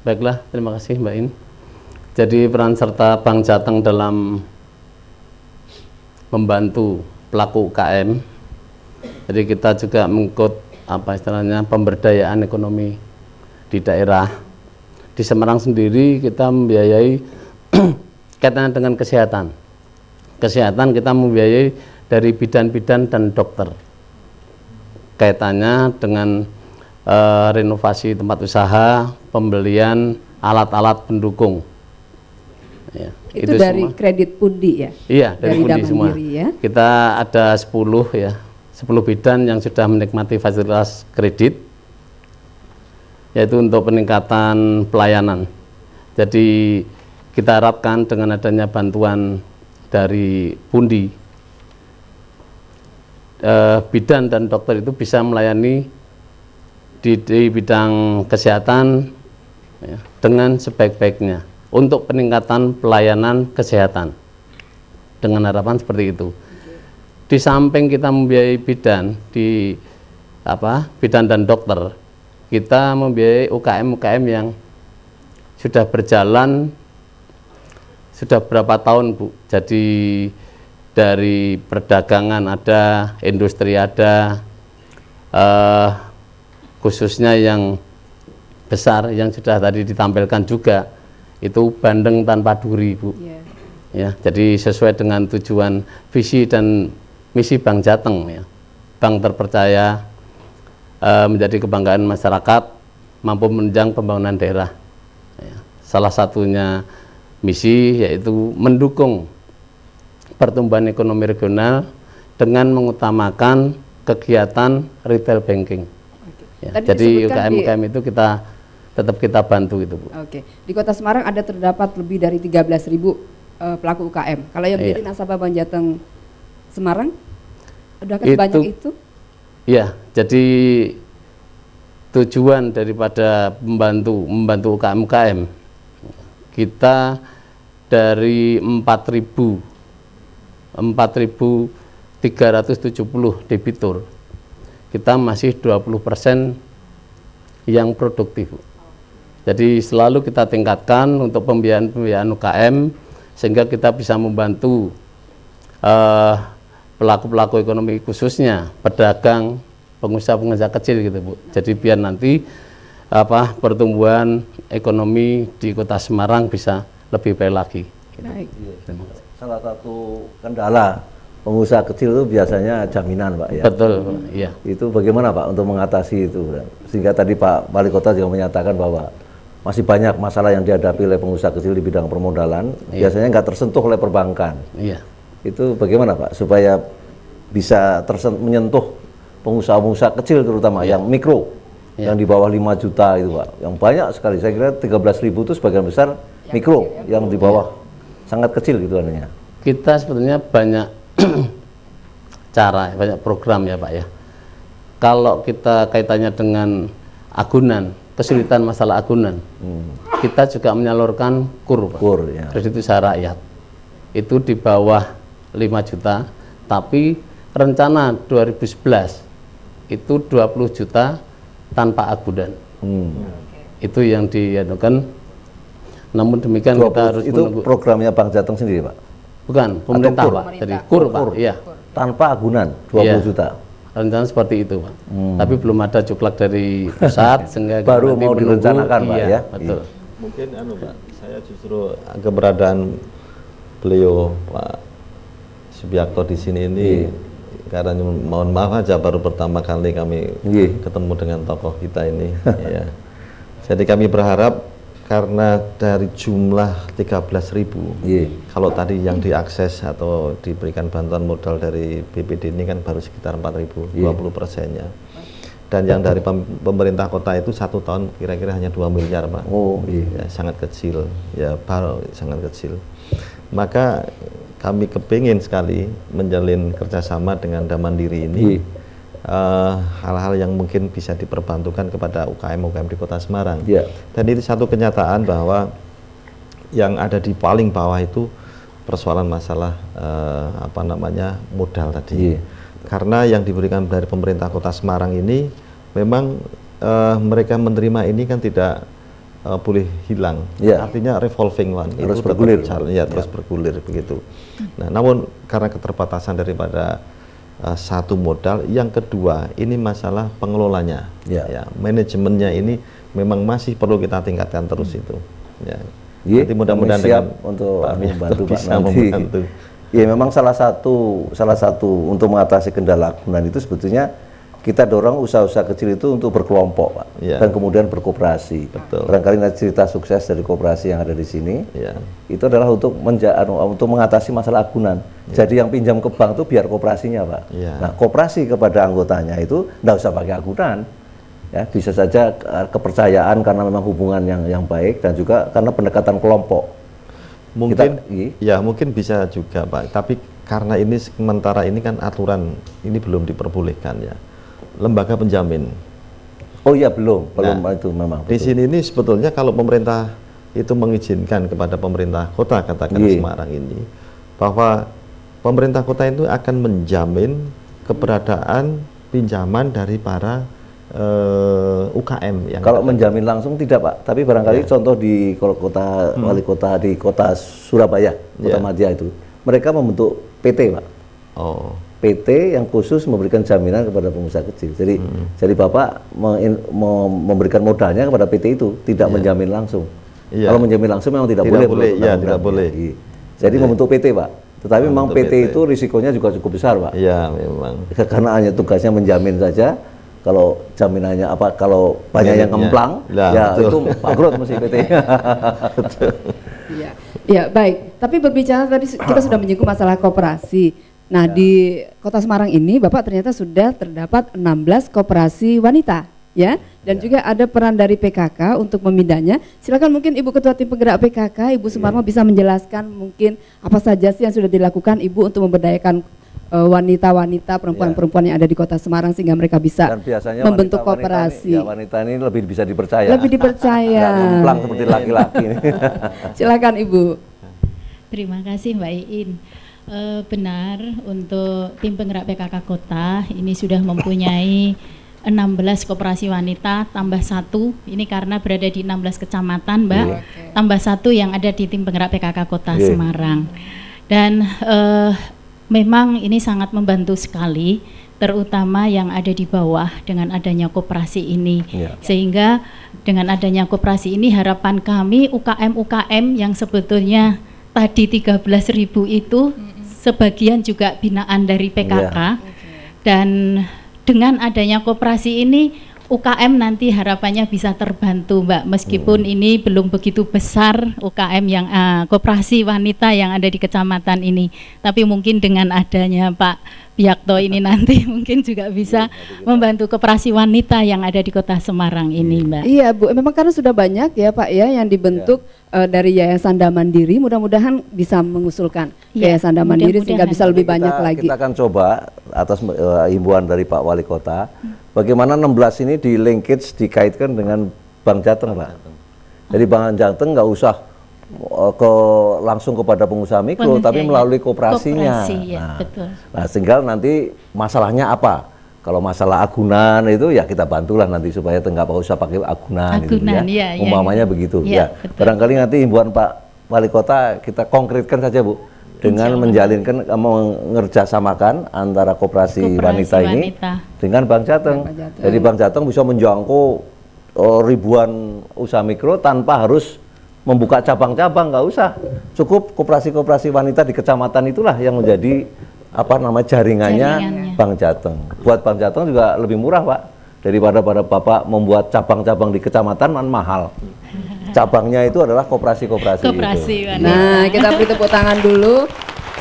Baiklah, terima kasih Mbak In. Jadi peran serta Bank Jateng dalam membantu pelaku UKM, jadi kita juga mengikut apa istilahnya pemberdayaan ekonomi di daerah. Di Semarang sendiri kita membiayai kaitannya dengan kesehatan. Kesehatan kita membiayai dari bidan-bidan dan dokter. Kaitannya dengan renovasi tempat usaha, pembelian alat-alat pendukung. Ya, itu dari semua. Kredit Pundi ya? Iya, dari Pundi semua. Ya? Kita ada 10 ya, 10 bidan yang sudah menikmati fasilitas kredit, yaitu untuk peningkatan pelayanan. Jadi kita harapkan dengan adanya bantuan dari Pundi, bidan dan dokter itu bisa melayani di bidang kesehatan ya, dengan sebaik-baiknya untuk peningkatan pelayanan kesehatan, dengan harapan seperti itu. Di samping kita membiayai bidan di bidan dan dokter, kita membiayai UKM-UKM yang sudah berjalan sudah berapa tahun Bu. Jadi dari perdagangan ada, industri ada, khususnya yang besar yang sudah tadi ditampilkan juga itu bandeng tanpa duri Bu. Ya, jadi sesuai dengan tujuan visi dan misi Bank Jateng ya. Bank terpercaya, menjadi kebanggaan masyarakat, mampu menunjang pembangunan daerah. Ya, salah satunya misi yaitu mendukung pertumbuhan ekonomi regional dengan mengutamakan kegiatan retail banking. Ya, jadi UKM-UKM itu tetap kita bantu itu Bu. Oke, di Kota Semarang ada terdapat lebih dari 13.000 pelaku UKM. Kalau yang menjadi nasabah Bank Jateng Semarang, udah sebanyak itu? Iya, jadi tujuan daripada membantu UKM-UKM, kita dari 4.370 debitur, kita masih 20% yang produktif. Jadi selalu kita tingkatkan untuk pembiayaan UKM sehingga kita bisa membantu pelaku-pelaku ekonomi khususnya pedagang, pengusaha-pengusaha kecil gitu Bu. Jadi biar nanti pertumbuhan ekonomi di Kota Semarang bisa lebih baik lagi. Baik. Salah satu kendala pengusaha kecil itu biasanya jaminan Pak ya. Betul, iya. Itu bagaimana Pak untuk mengatasi itu? Sehingga tadi Pak Wali Kota juga menyatakan bahwa masih banyak masalah yang dihadapi oleh pengusaha kecil di bidang permodalan, biasanya nggak tersentuh oleh perbankan. Iya. Itu bagaimana Pak supaya bisa menyentuh pengusaha-pengusaha kecil terutama yang mikro, yang di bawah 5 juta itu Pak, yang banyak sekali. Saya kira 13.000 itu sebagian besar mikro, yang di bawah sangat kecil gitu adanya. Kita sebetulnya banyak cara, banyak program ya Pak ya. Kalau kita kaitannya dengan agunan, kesulitan masalah agunan, kita juga menyalurkan KUR, ya. Kredit usaha rakyat. Itu di bawah 5 juta, tapi rencana 2011 itu 20 juta tanpa agunan. Itu yang diadukan. Namun demikian kita harus itu menunggu. Programnya Bank Jateng sendiri Pak? Bukan, pemerintah Pak. Jadi KUR Pak. Iya. Tanpa agunan 20 juta. Rencana seperti itu Pak. Tapi belum ada cuklak dari pusat sehingga baru mau direncanakan Pak ya. Betul. Mungkin Pak, saya justru keberadaan beliau Pak Subiakto di sini ini karena mohon maaf aja baru pertama kali kami ketemu dengan tokoh kita ini ya. Jadi kami berharap karena dari jumlah 13.000 kalau tadi yang diakses atau diberikan bantuan modal dari BPD ini kan baru sekitar 4.000, 20%-nya. Dan yang dari pemerintah kota itu 1 tahun kira-kira hanya 2 miliar Pak. Ya, sangat kecil, ya baru sangat kecil. Maka kami kepingin sekali menjalin kerjasama dengan Damandiri ini. Hal-hal yang mungkin bisa diperbantukan kepada UKM-UKM di Kota Semarang. Dan itu satu kenyataan bahwa yang ada di paling bawah itu persoalan masalah modal tadi. Karena yang diberikan dari pemerintah Kota Semarang ini memang mereka menerima ini kan tidak boleh hilang. Artinya revolving one, terus itu bergulir. Terus bergulir begitu. Nah, namun karena keterbatasan daripada satu modal, yang kedua ini masalah pengelolanya, ya manajemennya ini memang masih perlu kita tingkatkan terus itu. Ya, nanti mudah-mudahan siap untuk membantu Pak bisa nanti. membantu. Ya memang salah satu untuk mengatasi kendala agunan itu sebetulnya kita dorong usaha-usaha kecil itu untuk berkelompok Pak, dan kemudian berkooperasi. Barangkali cerita sukses dari kooperasi yang ada di sini itu adalah untuk mengatasi masalah agunan. Jadi yang pinjam ke bank itu biar kooperasinya Pak. Nah, kooperasi kepada anggotanya itu tidak usah pakai agunan. Ya, bisa saja kepercayaan karena memang hubungan yang baik dan juga karena pendekatan kelompok. Mungkin mungkin bisa juga Pak. Tapi karena ini sementara ini kan aturan ini belum diperbolehkan ya. Lembaga penjamin. Oh iya belum itu memang. Di sini ini sebetulnya kalau pemerintah itu mengizinkan kepada pemerintah kota katakan Semarang ini bahwa pemerintah kota itu akan menjamin keberadaan pinjaman dari para UKM yang kalau menjamin langsung tidak Pak, tapi barangkali contoh di kota wali kota di kota Surabaya, Kota Madya itu mereka membentuk PT Pak. PT yang khusus memberikan jaminan kepada pengusaha kecil. Jadi Bapak memberikan modalnya kepada PT itu, tidak menjamin langsung. Kalau menjamin langsung memang tidak boleh. Tidak boleh. Jadi membentuk PT Pak. Tetapi memang PT itu risikonya juga cukup besar Pak. Iya memang. Karena hanya tugasnya menjamin saja. Kalau jaminannya kalau banyak yang kemplang, itu bangkrut mesti PT. Ya baik. Tapi berbicara tadi kita sudah menyinggung masalah koperasi. Nah di Kota Semarang ini Bapak ternyata sudah terdapat 16 koperasi wanita ya, dan juga ada peran dari PKK untuk memindahnya. Silakan mungkin Ibu Ketua Tim Penggerak PKK, Ibu Sumarmo bisa menjelaskan mungkin apa saja sih yang sudah dilakukan Ibu untuk memberdayakan wanita-wanita, perempuan-perempuan yang ada di Kota Semarang sehingga mereka bisa membentuk koperasi. Wanita ini lebih bisa dipercaya. Lebih dipercaya. Nggak ngemplang seperti laki-laki. Silakan Ibu. Terima kasih Mbak Iin. Benar, untuk tim penggerak PKK Kota ini sudah mempunyai 16 koperasi wanita tambah 1, ini karena berada di 16 kecamatan Mbak, tambah 1 yang ada di tim penggerak PKK Kota Semarang. Dan memang ini sangat membantu sekali, terutama yang ada di bawah dengan adanya koperasi ini. Sehingga dengan adanya koperasi ini harapan kami UKM-UKM yang sebetulnya tadi 13.000 itu sebagian juga binaan dari PKK, dan dengan adanya koperasi ini UKM nanti harapannya bisa terbantu Mbak, meskipun ini belum begitu besar UKM yang koperasi wanita yang ada di kecamatan ini, tapi mungkin dengan adanya Pak Biakto ini nanti mungkin juga bisa membantu koperasi wanita yang ada di Kota Semarang ini Mbak. Iya Bu, memang karena sudah banyak ya Pak ya yang dibentuk dari Yayasan Damandiri, mudah-mudahan bisa mengusulkan Yayasan Damandiri sehingga bisa lebih banyak lagi. Kita akan coba atas himbauan dari Pak Wali Kota, bagaimana 16 ini di linkage dikaitkan dengan Bank Jateng Pak. Jadi Bank Jateng nggak usah langsung kepada pengusaha mikro, tapi melalui kooperasinya. Nah, tinggal nanti masalahnya apa? Kalau masalah agunan itu ya kita bantulah nanti supaya nggak usah pakai agunan gitu ya. Umpamanya begitu ya. Barangkali nanti himbauan Pak Wali Kota kita konkretkan saja Bu. dengan menjalinkan, mengerjasamakan antara koperasi wanita ini dengan Bank Jateng. Jadi Bank Jateng bisa menjangkau ribuan usaha mikro tanpa harus membuka cabang-cabang, nggak usah. Cukup koperasi-koperasi wanita di kecamatan itulah yang menjadi jaringannya Bank Jateng. Buat Bank Jateng juga lebih murah, Pak, daripada Bapak membuat cabang-cabang di kecamatan mahal. Cabangnya itu adalah koperasi-koperasi. Nah, kita beri tepuk tangan dulu.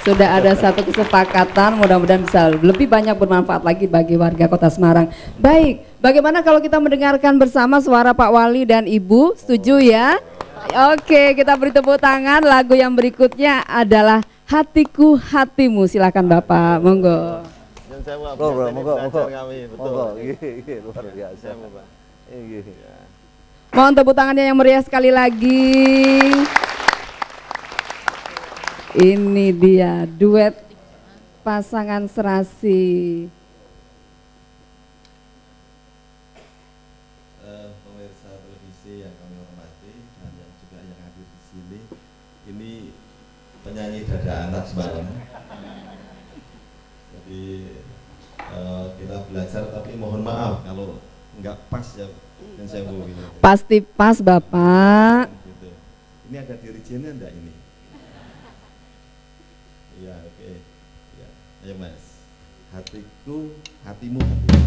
Sudah ada satu kesepakatan, mudah-mudahan bisa lebih banyak bermanfaat lagi bagi warga Kota Semarang. Baik, bagaimana kalau kita mendengarkan bersama suara Pak Wali dan Ibu? Setuju ya? Oke, kita beri tepuk tangan. Lagu yang berikutnya adalah Hatiku Hatimu. Silakan Bapak, monggo. Monggo. Luar biasa. Mohon tepuk tangannya yang meriah sekali lagi. Ini dia duet pasangan serasi. Pemirsa televisi yang kami hormati dan yang juga yang hadir di sini, ini penyanyi dada anak Semarang. Jadi kita belajar, tapi mohon maaf kalau nggak pas ya. Gitu. Pasti pas Bapak. Gitu. Ini ada dirijennya enggak ini? Iya, oke. Ya, ayo Mas. Hatiku, hatimu, hatimu.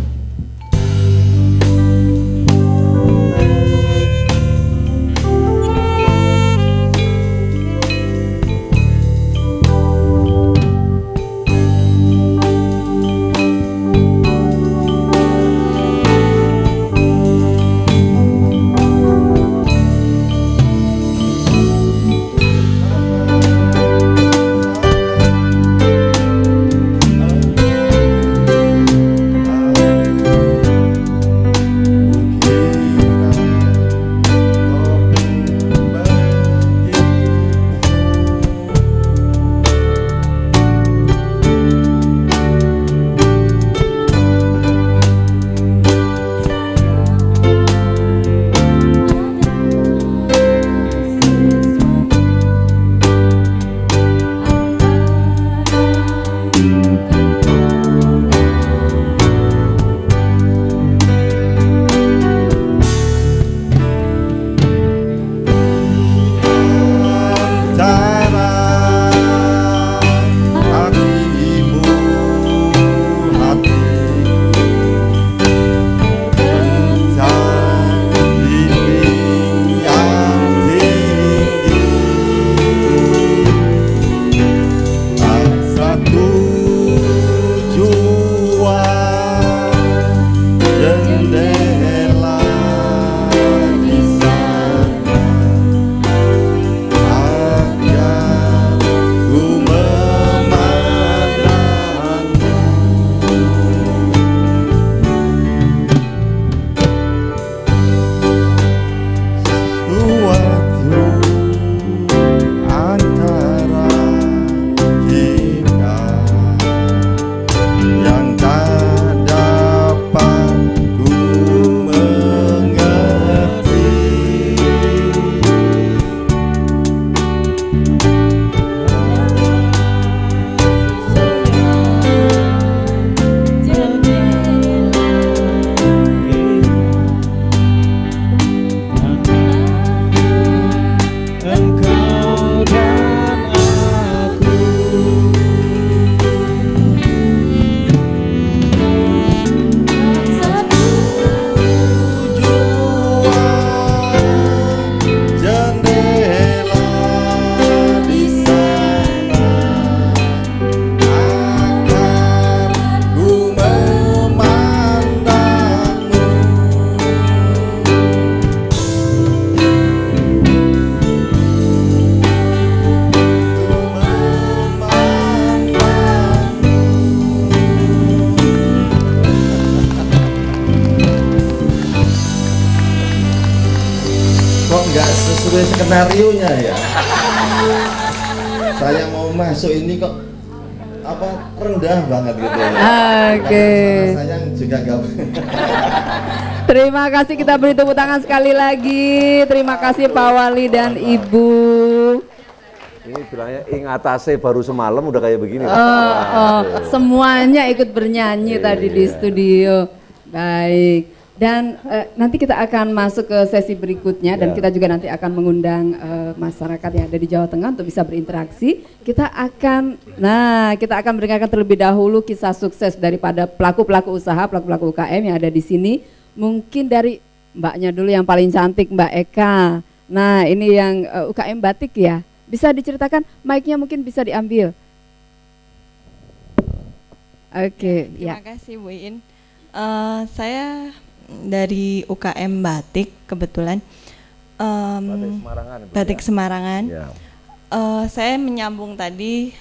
sesuai skenario-nya ya. Saya mau masuk ini kok rendah banget gitu. Oke. Sayang juga gak. Terima kasih, kita beri tepuk tangan sekali lagi. Terima kasih Pak Wali dan Ibu. Ini bilangnya ing atase baru semalam udah kayak begini. Semuanya ikut bernyanyi tadi di studio. Baik. Dan nanti kita akan masuk ke sesi berikutnya dan kita juga nanti akan mengundang masyarakat yang ada di Jawa Tengah untuk bisa berinteraksi. Kita akan mendengarkan terlebih dahulu kisah sukses daripada pelaku-pelaku usaha, pelaku-pelaku UKM yang ada di sini. Mungkin dari Mbaknya dulu yang paling cantik, Mbak Eka. Nah, ini yang UKM batik ya. Bisa diceritakan, mic-nya mungkin bisa diambil. Oke, Terima kasih Bu In. Saya dari UKM Batik kebetulan. Batik Semarangan. Ya. Saya menyambung tadi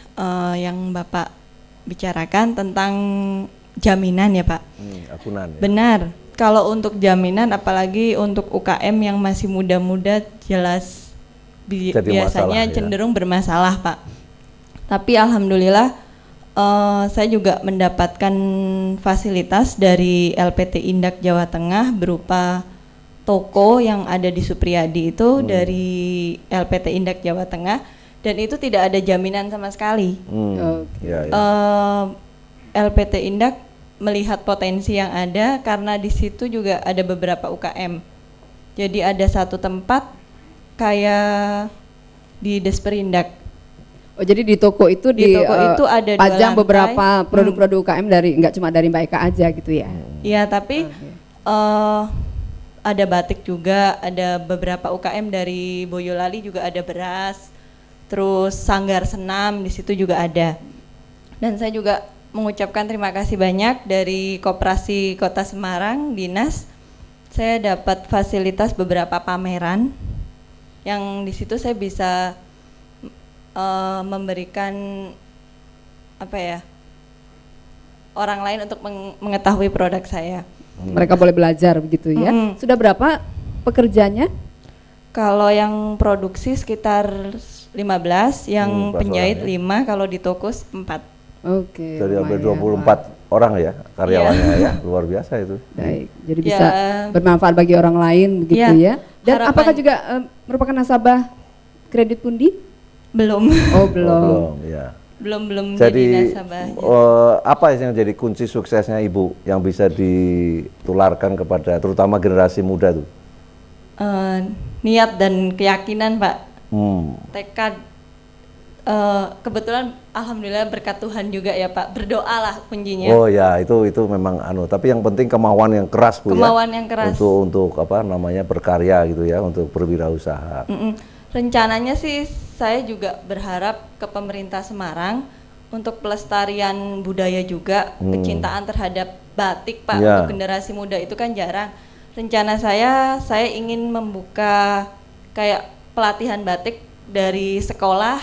yang Bapak bicarakan tentang jaminan ya Pak. Akunan. Ya. Benar. Kalau untuk jaminan, apalagi untuk UKM yang masih muda-muda, jelas biasanya masalah, cenderung bermasalah Pak. Tapi alhamdulillah saya juga mendapatkan fasilitas dari LPT Indak Jawa Tengah berupa toko yang ada di Supriyadi itu dari LPT Indak Jawa Tengah, dan itu tidak ada jaminan sama sekali. LPT Indak melihat potensi yang ada karena di situ juga ada beberapa UKM. Jadi ada satu tempat kayak di Desperindak. Oh, jadi di toko itu itu ada pajang beberapa produk-produk UKM dari nggak cuma dari Mbak Eka aja gitu ya? Iya, tapi ada batik juga, ada beberapa UKM dari Boyolali juga ada beras, terus Sanggar Senam di situ juga ada. Dan saya juga mengucapkan terima kasih banyak dari Koperasi Kota Semarang, Dinas. Saya dapat fasilitas beberapa pameran yang di situ saya bisa memberikan orang lain untuk mengetahui produk saya. Mereka boleh belajar begitu ya. Sudah berapa pekerjanya? Kalau yang produksi sekitar 15, yang penjahit 5, kalau di toko 4. Oke. Jadi sampai 24 orang ya karyawannya ya, luar biasa itu. Baik, jadi bisa bermanfaat bagi orang lain begitu ya. Dan apakah juga merupakan nasabah kredit pundi? Belum. Oh, belum. Ya. Belum jadi nasabah. Apa yang jadi kunci suksesnya Ibu yang bisa ditularkan kepada terutama generasi muda tuh? Niat dan keyakinan, Pak. Tekad. Kebetulan alhamdulillah berkat Tuhan juga ya Pak. Berdoalah kuncinya. Oh ya, itu memang tapi yang penting kemauan yang keras Bu. Kemauan yang keras. Untuk berkarya gitu ya, untuk berwirausaha. Rencananya sih saya juga berharap ke pemerintah Semarang untuk pelestarian budaya juga, kecintaan terhadap batik Pak, untuk generasi muda itu kan jarang. Rencana saya ingin membuka kayak pelatihan batik dari sekolah,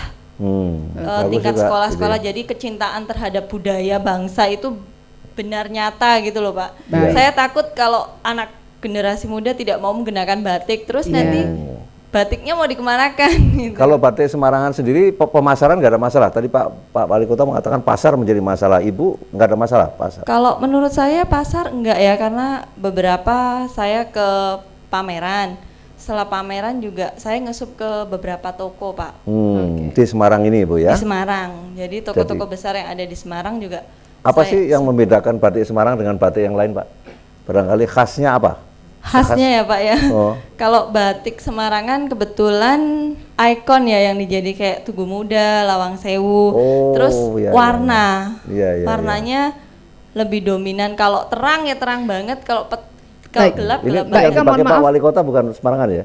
tingkat sekolah-sekolah, jadi kecintaan terhadap budaya bangsa itu benar nyata gitu loh Pak. Saya takut kalau anak generasi muda tidak mau menggunakan batik, terus nanti batiknya mau dikemanakan gitu. Kalau batik Semarangan sendiri pemasaran nggak ada masalah. Tadi Pak Wali Kota mengatakan pasar menjadi masalah. Ibu nggak ada masalah pasar? Kalau menurut saya pasar enggak ya, karena beberapa saya ke pameran. Setelah pameran juga saya ngesup ke beberapa toko Pak. Di Semarang ini Bu ya? Di Semarang. Jadi toko-toko besar yang ada di Semarang juga. Apa sih yang membedakan batik Semarang dengan batik yang lain Pak? Barangkali khasnya apa? Khasnya ya Pak ya. Kalau batik Semarangan kebetulan ikon ya yang dijadi kayak Tugu Muda, Lawang Sewu. Terus warna. Warnanya lebih dominan. Kalau terang ya terang banget, kalau gelap gelap banget. Pakai Pak Wali Kota bukan Semarangan ya?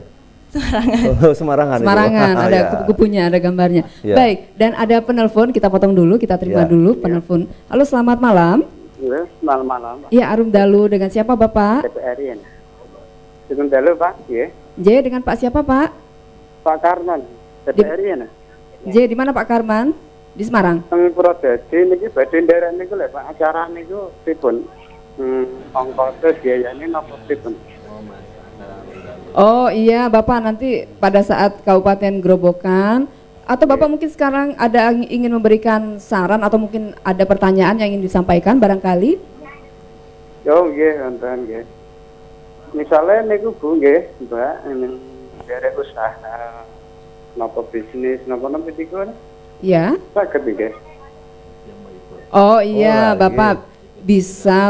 Semarangan. Semarangan ada kupu-kupunya, ada gambarnya. Baik, dan ada penelpon, kita potong dulu, kita terima dulu penelpon. Halo, selamat malam. Iya, selamat malam. Iya, Arum Dalu, dengan siapa Bapak? TPRI. Dengan Dalu Pak, ya. J, dengan Pak siapa Pak? Pak Karman, TPRI ya. J, di mana Pak Karman? Di Semarang. Teng Purwodadi niki badhe nderek niku lho Pak, acara niku pripun? Ongkos biayane napa pripun? Oh iya, Bapak nanti pada saat Kabupaten Grobogan atau Bapak mungkin sekarang ada ingin memberikan saran atau mungkin ada pertanyaan yang ingin disampaikan barangkali? Yo nggih, wonten nggih. Misalnya niku Bu nggih, Mbak, derek usaha napa bisnis napa niku. Ya. Saged nggih. Oh iya, Bapak bisa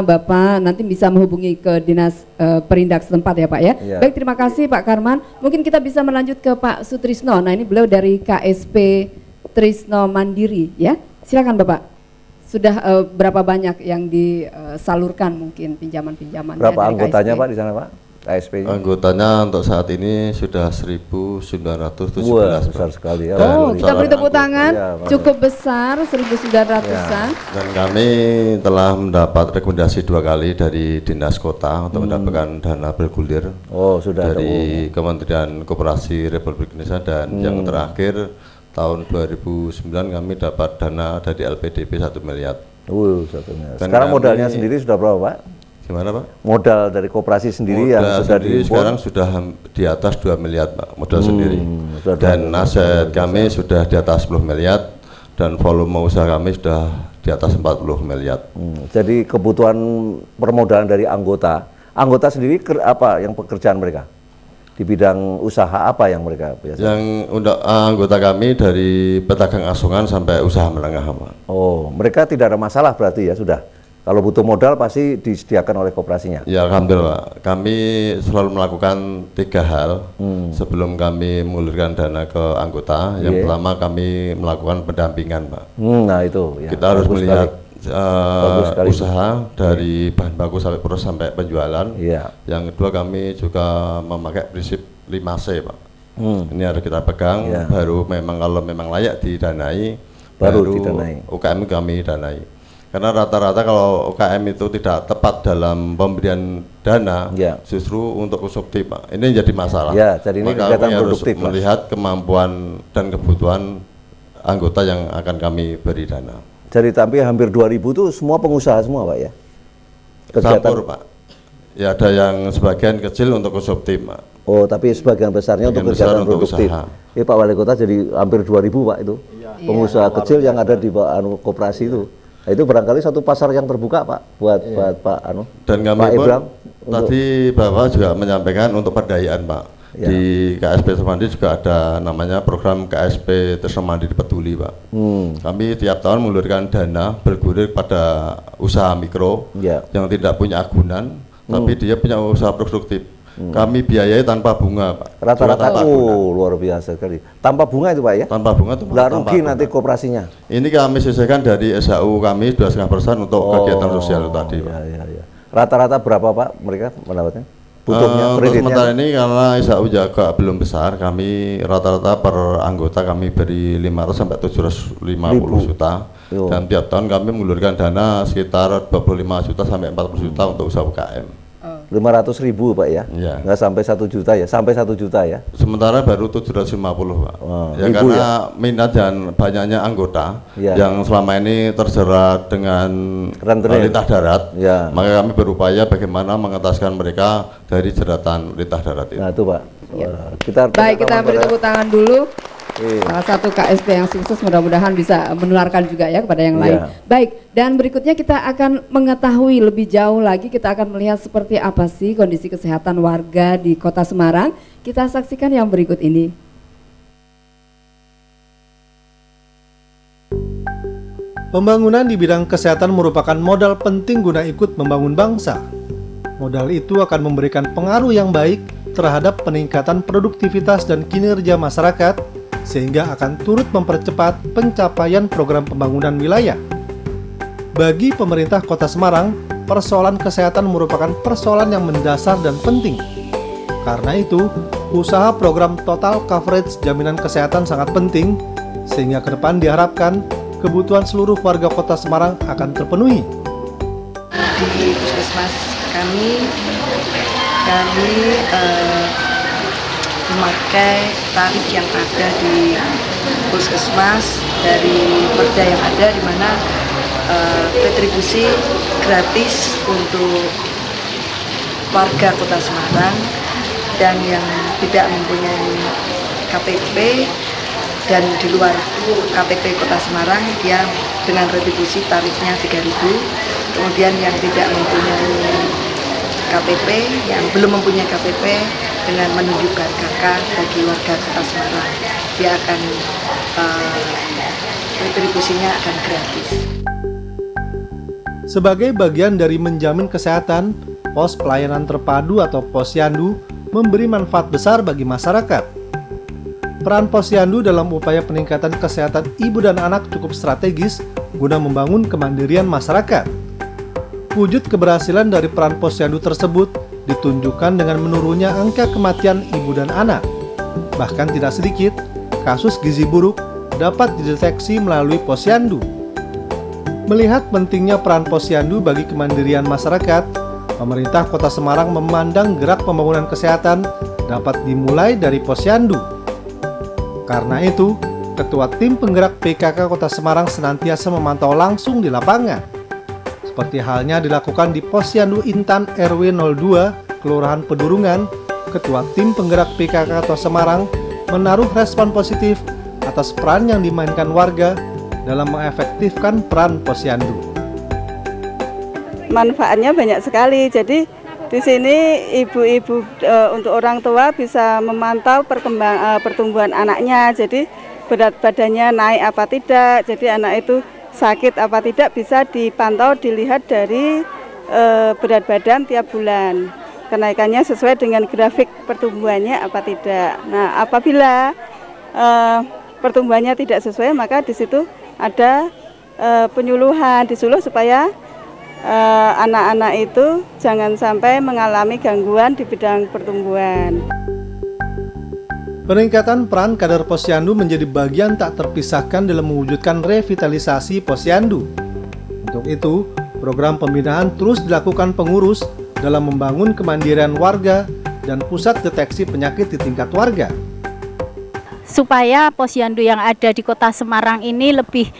nanti bisa menghubungi ke dinas perindak setempat ya Pak ya. Iya. Baik, terima kasih Pak Karman. Mungkin kita bisa melanjut ke Pak Sutrisno. Nah, ini beliau dari KSP Trisno Mandiri ya. Silakan Bapak. Sudah berapa banyak yang disalurkan mungkin pinjaman-pinjaman? Berapa anggotanya KSP? Pak di sana Pak? KSP-nya? Anggotanya untuk saat ini sudah 1.917. Wah, besar sekali ya. Oh, kita beri tepuk tangan. Cukup besar, 1.900-an. Dan kami telah mendapat rekomendasi 2 kali dari Dinas Kota untuk mendapatkan dana bergulir. Oh, sudah dari Kementerian Koperasi Republik Indonesia, dan yang terakhir tahun 2009 kami dapat dana dari LPDP 1 miliar. 1 miliar. Sekarang modalnya sendiri sudah berapa Pak? Gimana Pak? Modal dari koperasi sendiri modal yang sudah sendiri sekarang sudah di atas 2 miliar Pak, modal sendiri. Dan aset kami sudah di atas 10 miliar dan volume usaha kami sudah di atas 40 miliar. Jadi kebutuhan permodalan dari anggota sendiri apa yang pekerjaan mereka? Di bidang usaha apa yang mereka biasa? Yang untuk anggota kami dari pedagang asongan sampai usaha menengah Pak. Oh, mereka tidak ada masalah berarti ya sudah. Kalau butuh modal pasti disediakan oleh koperasinya. Ya alhamdulillah, kami selalu melakukan 3 hal sebelum kami menggulirkan dana ke anggota. Yang pertama kami melakukan pendampingan Pak. Nah itu. Ya, kita harus melihat usaha dari bahan baku sampai proses sampai penjualan. Yang kedua kami juga memakai prinsip 5C Pak. Ini harus kita pegang, baru memang kalau memang layak didanai, baru didanai. UKM kami danai. Karena rata-rata kalau UKM itu tidak tepat dalam pemberian dana, justru untuk konsumtif Pak. Ini jadi masalah. Ya, jadi ini maka kami harus produktif, melihat kemampuan dan kebutuhan anggota yang akan kami beri dana. Jadi tapi hampir 2.000 itu semua pengusaha semua Pak ya? Campur Pak. Ya ada yang sebagian kecil untuk konsumtif Pak. Oh, tapi sebagian besarnya untuk kegiatan produktif. Ya Pak Wali Kota jadi hampir 2.000 Pak itu. Pengusaha kecil yang ada di koperasi itu. Nah, itu barangkali satu pasar yang terbuka Pak buat Pak Dan kami Pak pun Ibram, tadi Bapak juga menyampaikan untuk perdayaan Pak. Di KSP Trisno Mandiri juga ada namanya program KSP Trisno Mandiri Peduli Pak. Kami tiap tahun mengeluarkan dana bergulir pada usaha mikro yang tidak punya agunan, tapi dia punya usaha produktif. Kami biayai tanpa bunga Pak. Rata-rata luar biasa sekali. Tanpa bunga itu Pak ya? Tanpa bunga itu. Nggak rugi nanti koperasinya. Ini kami sisihkan dari SHU kami 2,5% untuk kegiatan sosial tadi Pak. Rata-rata berapa Pak mereka mendapatnya? Butuhnya untuk sementara ini karena SHU juga belum besar, kami rata-rata per anggota kami beri 500 sampai 750 juta. Dan tiap tahun kami mengeluarkan dana sekitar 25 juta sampai 40 juta untuk usaha UKM. 500.000 Pak ya? Nggak sampai 1 juta ya? Sampai 1 juta ya? Sementara baru 750 Pak. Ya karena minat dan banyaknya anggota yang selama ini terjerat dengan lintah darat, maka kami berupaya bagaimana mengentaskan mereka dari jeratan lintah darat itu. Nah itu Pak. Baik, kita beri tepuk tangan dulu. Salah satu KSP yang sukses, mudah-mudahan bisa menularkan juga ya kepada yang lain. Baik, dan berikutnya kita akan mengetahui lebih jauh lagi, kita akan melihat seperti apa sih kondisi kesehatan warga di Kota Semarang. Kita saksikan yang berikut ini. Pembangunan di bidang kesehatan merupakan modal penting guna ikut membangun bangsa. Modal itu akan memberikan pengaruh yang baik terhadap peningkatan produktivitas dan kinerja masyarakat, sehingga akan turut mempercepat pencapaian program pembangunan wilayah. Bagi pemerintah Kota Semarang, persoalan kesehatan merupakan persoalan yang mendasar dan penting. Karena itu, usaha program Total Coverage Jaminan Kesehatan sangat penting, sehingga ke depan diharapkan kebutuhan seluruh warga Kota Semarang akan terpenuhi. Di puskesmas kami memakai tarif yang ada di puskesmas dari perda yang ada, di mana retribusi gratis untuk warga Kota Semarang dan yang tidak mempunyai KTP dan di luar KTP Kota Semarang dia dengan retribusi tarifnya 3.000. Kemudian yang tidak mempunyai KTP, yang belum mempunyai KTP dengan menunjukkan kakak bagi warga Kota Semarang. Dia akan retribusinya akan gratis. Sebagai bagian dari menjamin kesehatan, pos pelayanan terpadu atau posyandu memberi manfaat besar bagi masyarakat. Peran posyandu dalam upaya peningkatan kesehatan ibu dan anak cukup strategis guna membangun kemandirian masyarakat. Wujud keberhasilan dari peran posyandu tersebut ditunjukkan dengan menurunnya angka kematian ibu dan anak. Bahkan tidak sedikit kasus gizi buruk dapat dideteksi melalui posyandu. Melihat pentingnya peran posyandu bagi kemandirian masyarakat, pemerintah Kota Semarang memandang gerak pembangunan kesehatan dapat dimulai dari posyandu. Karena itu, Ketua Tim Penggerak PKK Kota Semarang senantiasa memantau langsung di lapangan. Seperti halnya dilakukan di Posyandu Intan RW 02, Kelurahan Pedurungan, Ketua Tim Penggerak PKK Kota Semarang menaruh respon positif atas peran yang dimainkan warga dalam mengefektifkan peran posyandu. Manfaatnya banyak sekali, jadi di sini ibu-ibu untuk orang tua bisa memantau pertumbuhan anaknya, jadi berat badannya naik apa tidak, jadi anak itu sakit apa tidak bisa dipantau, dilihat dari berat badan tiap bulan. Kenaikannya sesuai dengan grafik pertumbuhannya apa tidak. Nah, apabila pertumbuhannya tidak sesuai, maka di situ ada penyuluhan, disuruh supaya anak-anak itu jangan sampai mengalami gangguan di bidang pertumbuhan. Peningkatan peran kader posyandu menjadi bagian tak terpisahkan dalam mewujudkan revitalisasi posyandu. Untuk itu, program pembinaan terus dilakukan pengurus dalam membangun kemandirian warga dan pusat deteksi penyakit di tingkat warga. Supaya posyandu yang ada di Kota Semarang ini lebih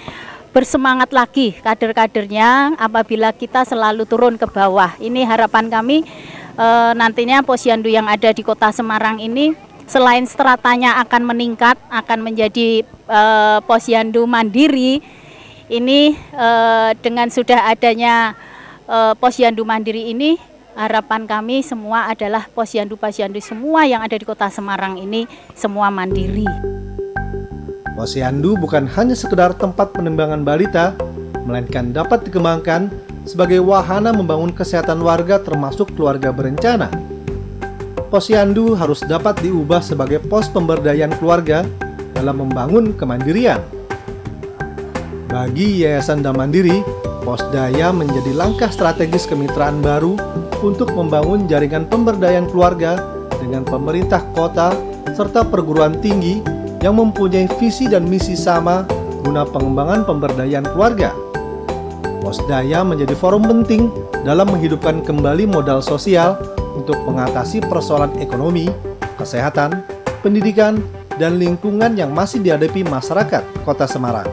bersemangat lagi kader-kadernya apabila kita selalu turun ke bawah. Ini harapan kami nantinya posyandu yang ada di Kota Semarang ini selain stratanya akan meningkat, akan menjadi posyandu mandiri. Ini dengan sudah adanya posyandu mandiri ini, harapan kami semua adalah posyandu-posyandu semua yang ada di Kota Semarang ini semua mandiri. Posyandu bukan hanya sekedar tempat penimbangan balita, melainkan dapat dikembangkan sebagai wahana membangun kesehatan warga termasuk keluarga berencana. Posyandu harus dapat diubah sebagai pos pemberdayaan keluarga dalam membangun kemandirian. Bagi Yayasan Damandiri, Posdaya menjadi langkah strategis kemitraan baru untuk membangun jaringan pemberdayaan keluarga dengan pemerintah kota serta perguruan tinggi yang mempunyai visi dan misi sama guna pengembangan pemberdayaan keluarga. Posdaya menjadi forum penting dalam menghidupkan kembali modal sosial untuk mengatasi persoalan ekonomi, kesehatan, pendidikan, dan lingkungan yang masih dihadapi masyarakat Kota Semarang.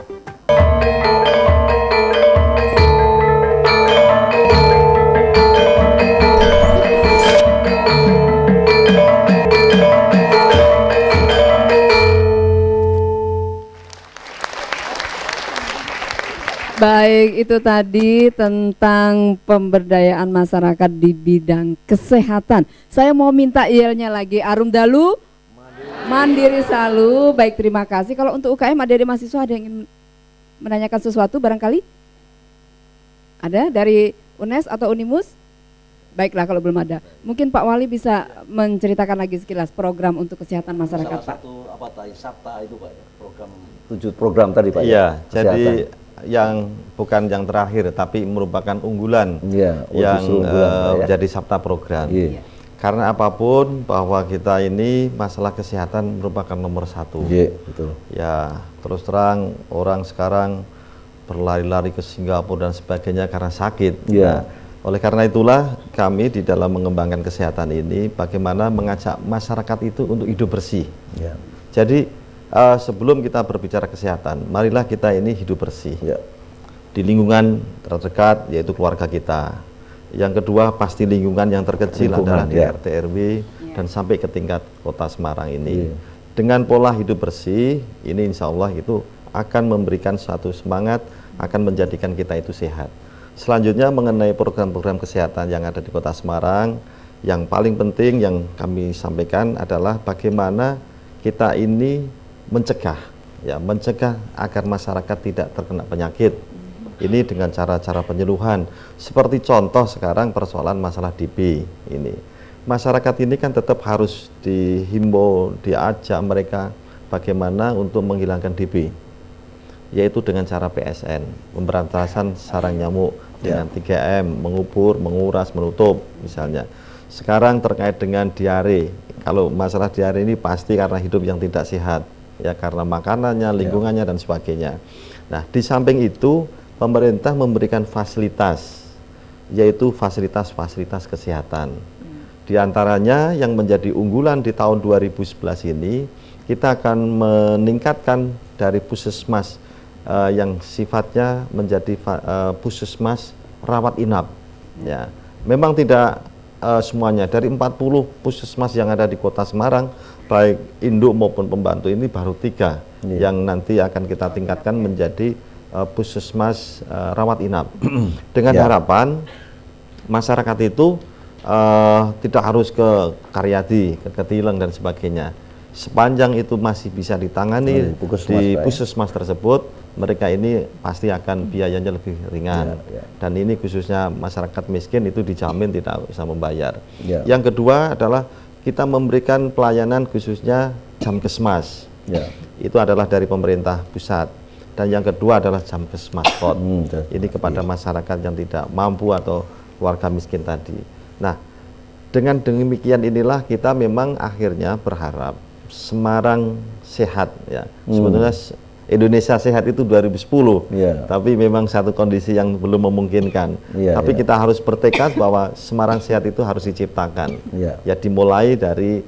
Baik, itu tadi tentang pemberdayaan masyarakat di bidang kesehatan. Saya mau minta yelnya lagi, Arum Dalu, Mandiri Selalu. Baik, terima kasih. Kalau untuk UKM adik-adik mahasiswa ada yang ingin menanyakan sesuatu barangkali? Ada dari UNES atau Unimus? Baiklah kalau belum ada. Mungkin Pak Wali bisa menceritakan lagi sekilas program untuk kesehatan masyarakat, Pak. Satu apa tadi SAPTA itu Pak ya, program 7 program tadi Pak ya. Kesehatan. Jadi yang bukan yang terakhir tapi merupakan unggulan yang menjadi SAPTA program. Karena apapun bahwa kita ini masalah kesehatan merupakan nomor 1. Betul. Ya, terus terang orang sekarang berlari-lari ke Singapura dan sebagainya karena sakit. Nah, oleh karena itulah kami di dalam mengembangkan kesehatan ini bagaimana mengajak masyarakat itu untuk hidup bersih. Jadi sebelum kita berbicara kesehatan, marilah kita ini hidup bersih di lingkungan terdekat, yaitu keluarga kita. Yang kedua pasti lingkungan yang terkecil adalah di RT RW dan sampai ke tingkat Kota Semarang ini. Dengan pola hidup bersih ini insya Allah itu akan memberikan suatu semangat, akan menjadikan kita itu sehat. Selanjutnya mengenai program-program kesehatan yang ada di Kota Semarang, Yang paling penting yang kami sampaikan adalah bagaimana kita ini mencegah agar masyarakat tidak terkena penyakit. Ini dengan cara-cara penyuluhan. Seperti contoh sekarang persoalan masalah DB ini. Masyarakat ini kan tetap harus dihimbau, diajak mereka bagaimana untuk menghilangkan DB, yaitu dengan cara PSN, pemberantasan sarang nyamuk dengan 3M, mengubur, menguras, menutup misalnya. Sekarang terkait dengan diare, kalau masalah diare ini pasti karena hidup yang tidak sehat, ya karena makanannya, lingkungannya dan sebagainya. Nah, di samping itu pemerintah memberikan fasilitas, yaitu fasilitas-fasilitas kesehatan. Di antaranya yang menjadi unggulan di tahun 2011 ini, kita akan meningkatkan dari puskesmas yang sifatnya menjadi puskesmas rawat inap. Ya, memang tidak semuanya, dari 40 puskesmas yang ada di Kota Semarang, baik induk maupun pembantu ini baru 3 yang nanti akan kita tingkatkan menjadi puskesmas rawat inap. Dengan harapan masyarakat itu tidak harus ke Karyadi, ke Ketileng dan sebagainya. Sepanjang itu masih bisa ditangani di puskesmas tersebut, mereka ini pasti akan biayanya lebih ringan. Dan ini khususnya masyarakat miskin itu dijamin tidak bisa membayar. Yang kedua adalah kita memberikan pelayanan khususnya Jamkesmas. Itu adalah dari pemerintah pusat. Dan yang kedua adalah Jamkesmas Kot. Ini kepada masyarakat yang tidak mampu atau keluarga miskin tadi. Nah, dengan demikian inilah kita memang akhirnya berharap Semarang sehat, ya. Sebetulnya Indonesia sehat itu 2010, tapi memang satu kondisi yang belum memungkinkan. Tapi kita harus bertekad bahwa Semarang sehat itu harus diciptakan. Ya, dimulai dari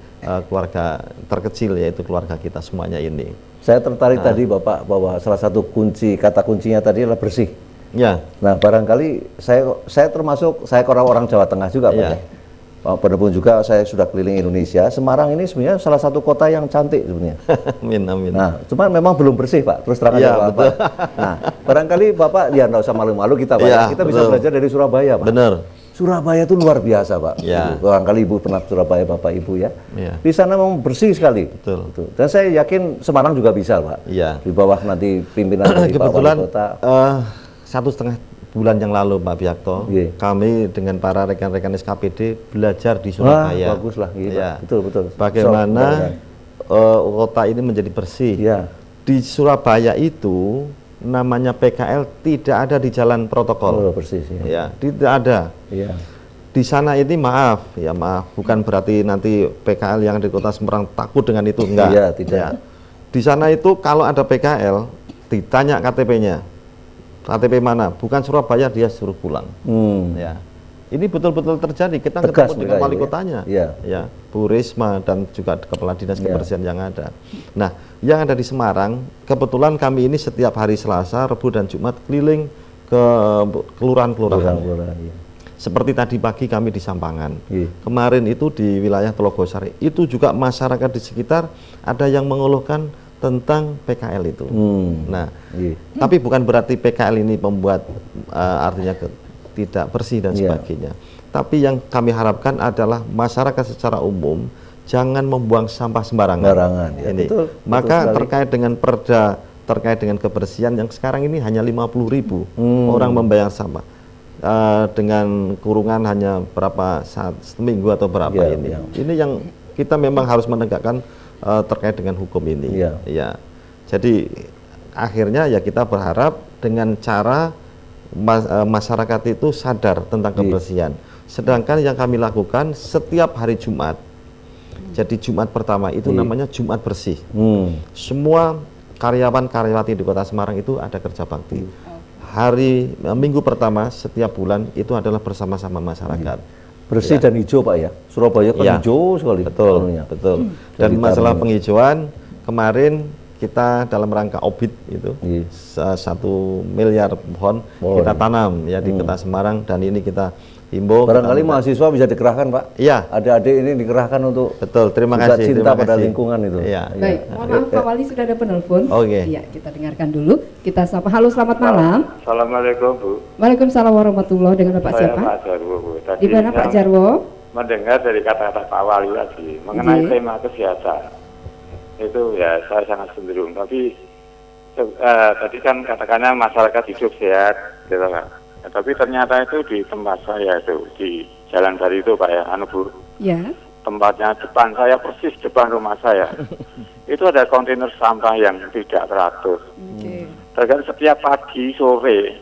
keluarga terkecil, yaitu keluarga kita semuanya ini. Saya tertarik tadi Bapak bahwa salah satu kata kuncinya tadi adalah bersih. Nah, barangkali saya termasuk orang Jawa Tengah juga, Pak. Ya. Padahal juga saya sudah keliling Indonesia. Semarang ini sebenarnya salah satu kota yang cantik sebenarnya. Amin, amin. Nah, cuman memang belum bersih, Pak. Terus terang aja, Pak. Nah, barangkali Bapak ya nggak usah malu-malu kita, Pak. Kita bisa belajar dari Surabaya, Pak. Benar. Surabaya itu luar biasa, Pak. Barangkali Ibu pernah ke Surabaya, Bapak Ibu ya. Di sana memang bersih sekali. Betul. Dan saya yakin Semarang juga bisa, Pak. Di bawah nanti pimpinan dari Pak Wali Kota. 1,5 bulan yang lalu, Pak Biakto, kami dengan para rekan-rekan SKPD belajar di Surabaya. Baguslah, betul. Bagaimana kota ini menjadi bersih. Di Surabaya itu namanya PKL tidak ada di jalan protokol. Tidak ada. Di sana ini maaf, bukan berarti nanti PKL yang di Kota Semarang takut dengan itu, enggak. Tidak. Di sana itu kalau ada PKL ditanya KTP-nya. KTP mana? Bukan Surabaya, dia suruh pulang. Ya, ini betul-betul terjadi. Kita ketemu dengan wali kotanya, ya, Bu Risma dan juga kepala dinas kebersihan yang ada. Nah, yang ada di Semarang, kebetulan kami ini setiap hari Selasa, Rabu dan Jumat keliling ke kelurahan-kelurahan. Seperti tadi pagi kami di Sampangan. Kemarin itu di wilayah Telogosari, itu juga masyarakat di sekitar ada yang mengeluhkan tentang PKL itu. Nah, tapi bukan berarti PKL ini membuat artinya tidak bersih dan sebagainya. Tapi yang kami harapkan adalah masyarakat secara umum jangan membuang sampah sembarangan. Ini. Maka terkait dengan perda terkait dengan kebersihan yang sekarang ini hanya 50.000 orang membayar sampah. Dengan kurungan hanya berapa saat, seminggu atau berapa ini. Ini yang kita memang harus menegakkan terkait dengan hukum ini. Jadi akhirnya ya kita berharap dengan cara masyarakat itu sadar tentang kebersihan. Sedangkan yang kami lakukan setiap hari Jumat, jadi Jumat pertama itu namanya Jumat bersih. Semua karyawan-karyawati di Kota Semarang itu ada kerja bakti. Minggu pertama setiap bulan itu adalah bersama-sama masyarakat. Bersih dan hijau, Pak ya. Surabaya kan hijau sekali. Betul. Dan masalah penghijauan kemarin kita dalam rangka OBIT itu 1 miliar pohon kita tanam ya di Kota Semarang, dan ini kita himbau. Barangkali mahasiswa bisa dikerahkan, Pak. Iya. Adik-adik ini dikerahkan untuk terima kasih. Cinta pada lingkungan itu. Baik, mohon maaf Pak Wali sudah ada penelpon. Iya, kita dengarkan dulu. Kita sapa. Halo, selamat malam. Assalamualaikum, Bu. Waalaikumsalam warahmatullahi. Dengan Bapak siapa? Pak Jarwo, Bu. Di mana Pak Jarwo? mendengar dari kata-kata Pak Wali tadi mengenai tema kesehatan. Itu ya saya sangat cenderung. Tapi tadi kan katakannya masyarakat hidup sehat, gitu kan. Ya, tapi ternyata itu di tempat saya itu di Jalan Bari itu Pak ya, Bu. Ya. Tempatnya depan saya, persis depan rumah saya. Itu ada kontainer sampah yang tidak teratur. Dan setiap pagi, sore,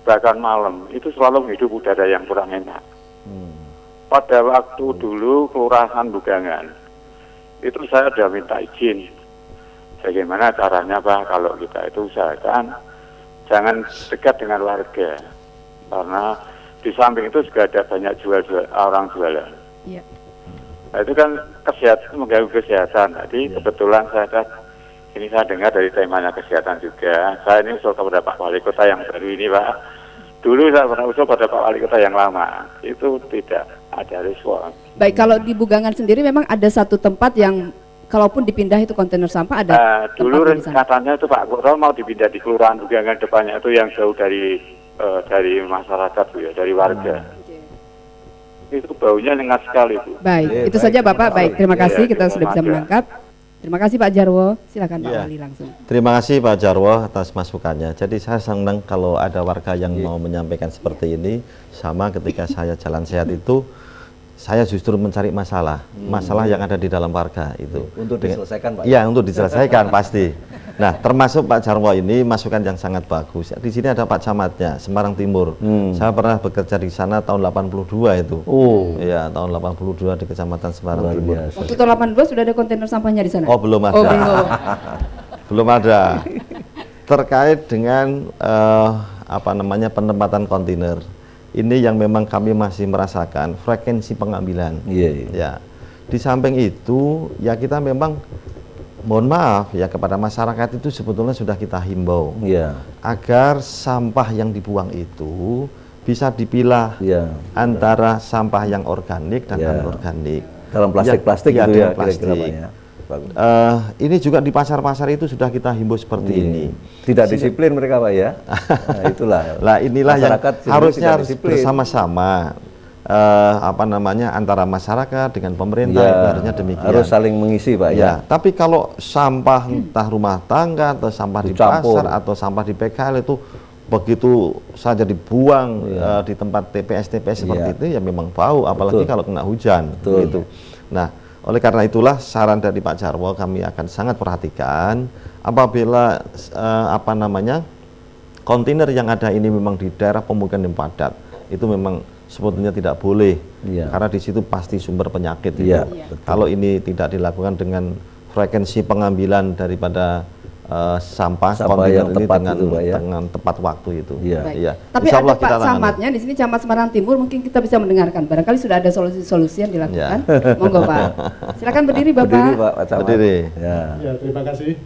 bahkan malam, itu selalu hidup udara yang kurang enak. Pada waktu dulu Kelurahan Bugangan, itu saya sudah minta izin. Bagaimana caranya Pak kalau kita itu usahakan jangan dekat dengan warga. Karena di samping itu juga ada banyak orang jualan. Iya. Nah, itu kan kesehatan, mengganggu kesehatan. Jadi kebetulan saya dengar dari temanya kesehatan juga. Saya ini usul kepada Pak Wali Kota yang baru ini Pak. Dulu saya pernah usul pada Pak Wali Kota yang lama. Itu tidak ada respon. Baik, kalau di Bugangan sendiri memang ada satu tempat yang kalaupun dipindah itu kontainer sampah ada. Dulu katanya itu Pak Goro mau dipindah di Kelurahan Bugangan depannya itu yang jauh dari masyarakat Bu ya, dari warga. Itu baunya nyengat sekali Bu. Baik, itu saja Bapak. Baik, terima kasih kita sudah bisa menangkap. Terima kasih Pak Jarwo. Silakan Pak Wali langsung. Terima kasih Pak Jarwo atas masukannya. Jadi saya senang kalau ada warga yang mau menyampaikan seperti ini. Sama ketika saya jalan sehat itu, saya justru mencari masalah yang ada di dalam warga itu. Untuk diselesaikan Pak. Iya, untuk diselesaikan pasti. Nah, termasuk Pak Jarwo ini masukan yang sangat bagus. Di sini ada Pak Camatnya, Semarang Timur. Saya pernah bekerja di sana tahun 82 itu. Iya, tahun 82 di Kecamatan Semarang Timur. Waktu tahun 82 sudah ada kontainer sampahnya di sana? Oh, belum ada. Belum ada. Terkait dengan penempatan kontainer. Ini yang memang kami masih merasakan frekuensi pengambilan. Ya. Di samping itu, ya kita memang mohon maaf ya kepada masyarakat itu sebetulnya sudah kita himbau agar sampah yang dibuang itu bisa dipilah antara sampah yang organik dan anorganik. Dalam plastik-plastik ya, itu ya, plastik. kira-kira ini juga di pasar-pasar itu sudah kita himbau seperti ini. Tidak disiplin mereka Pak ya. Nah, itulah. Lah inilah yang harusnya harus disiplin. bersama-sama antara masyarakat dengan pemerintah itu harusnya demikian. Harus saling mengisi Pak ya. Tapi kalau sampah entah rumah tangga atau sampah di pasar atau sampah di PKL itu begitu saja dibuang di tempat TPS seperti itu ya memang bau, apalagi kalau kena hujan gitu. Nah, oleh karena itulah saran dari Pak Jarwo kami akan sangat perhatikan apabila kontainer yang ada ini memang di daerah pemukiman yang padat, itu memang sebetulnya tidak boleh karena di situ pasti sumber penyakit. Kalau ini tidak dilakukan dengan frekuensi pengambilan daripada sampah kontainer ini dengan tepat waktu itu. Tapi ada Pak Camatnya di sini, Camat Semarang Timur, mungkin kita bisa mendengarkan. Barangkali sudah ada solusi-solusi yang dilakukan. Monggo Pak. Silakan berdiri Bapak. Berdiri Pak Camat. Berdiri. Ya, terima kasih.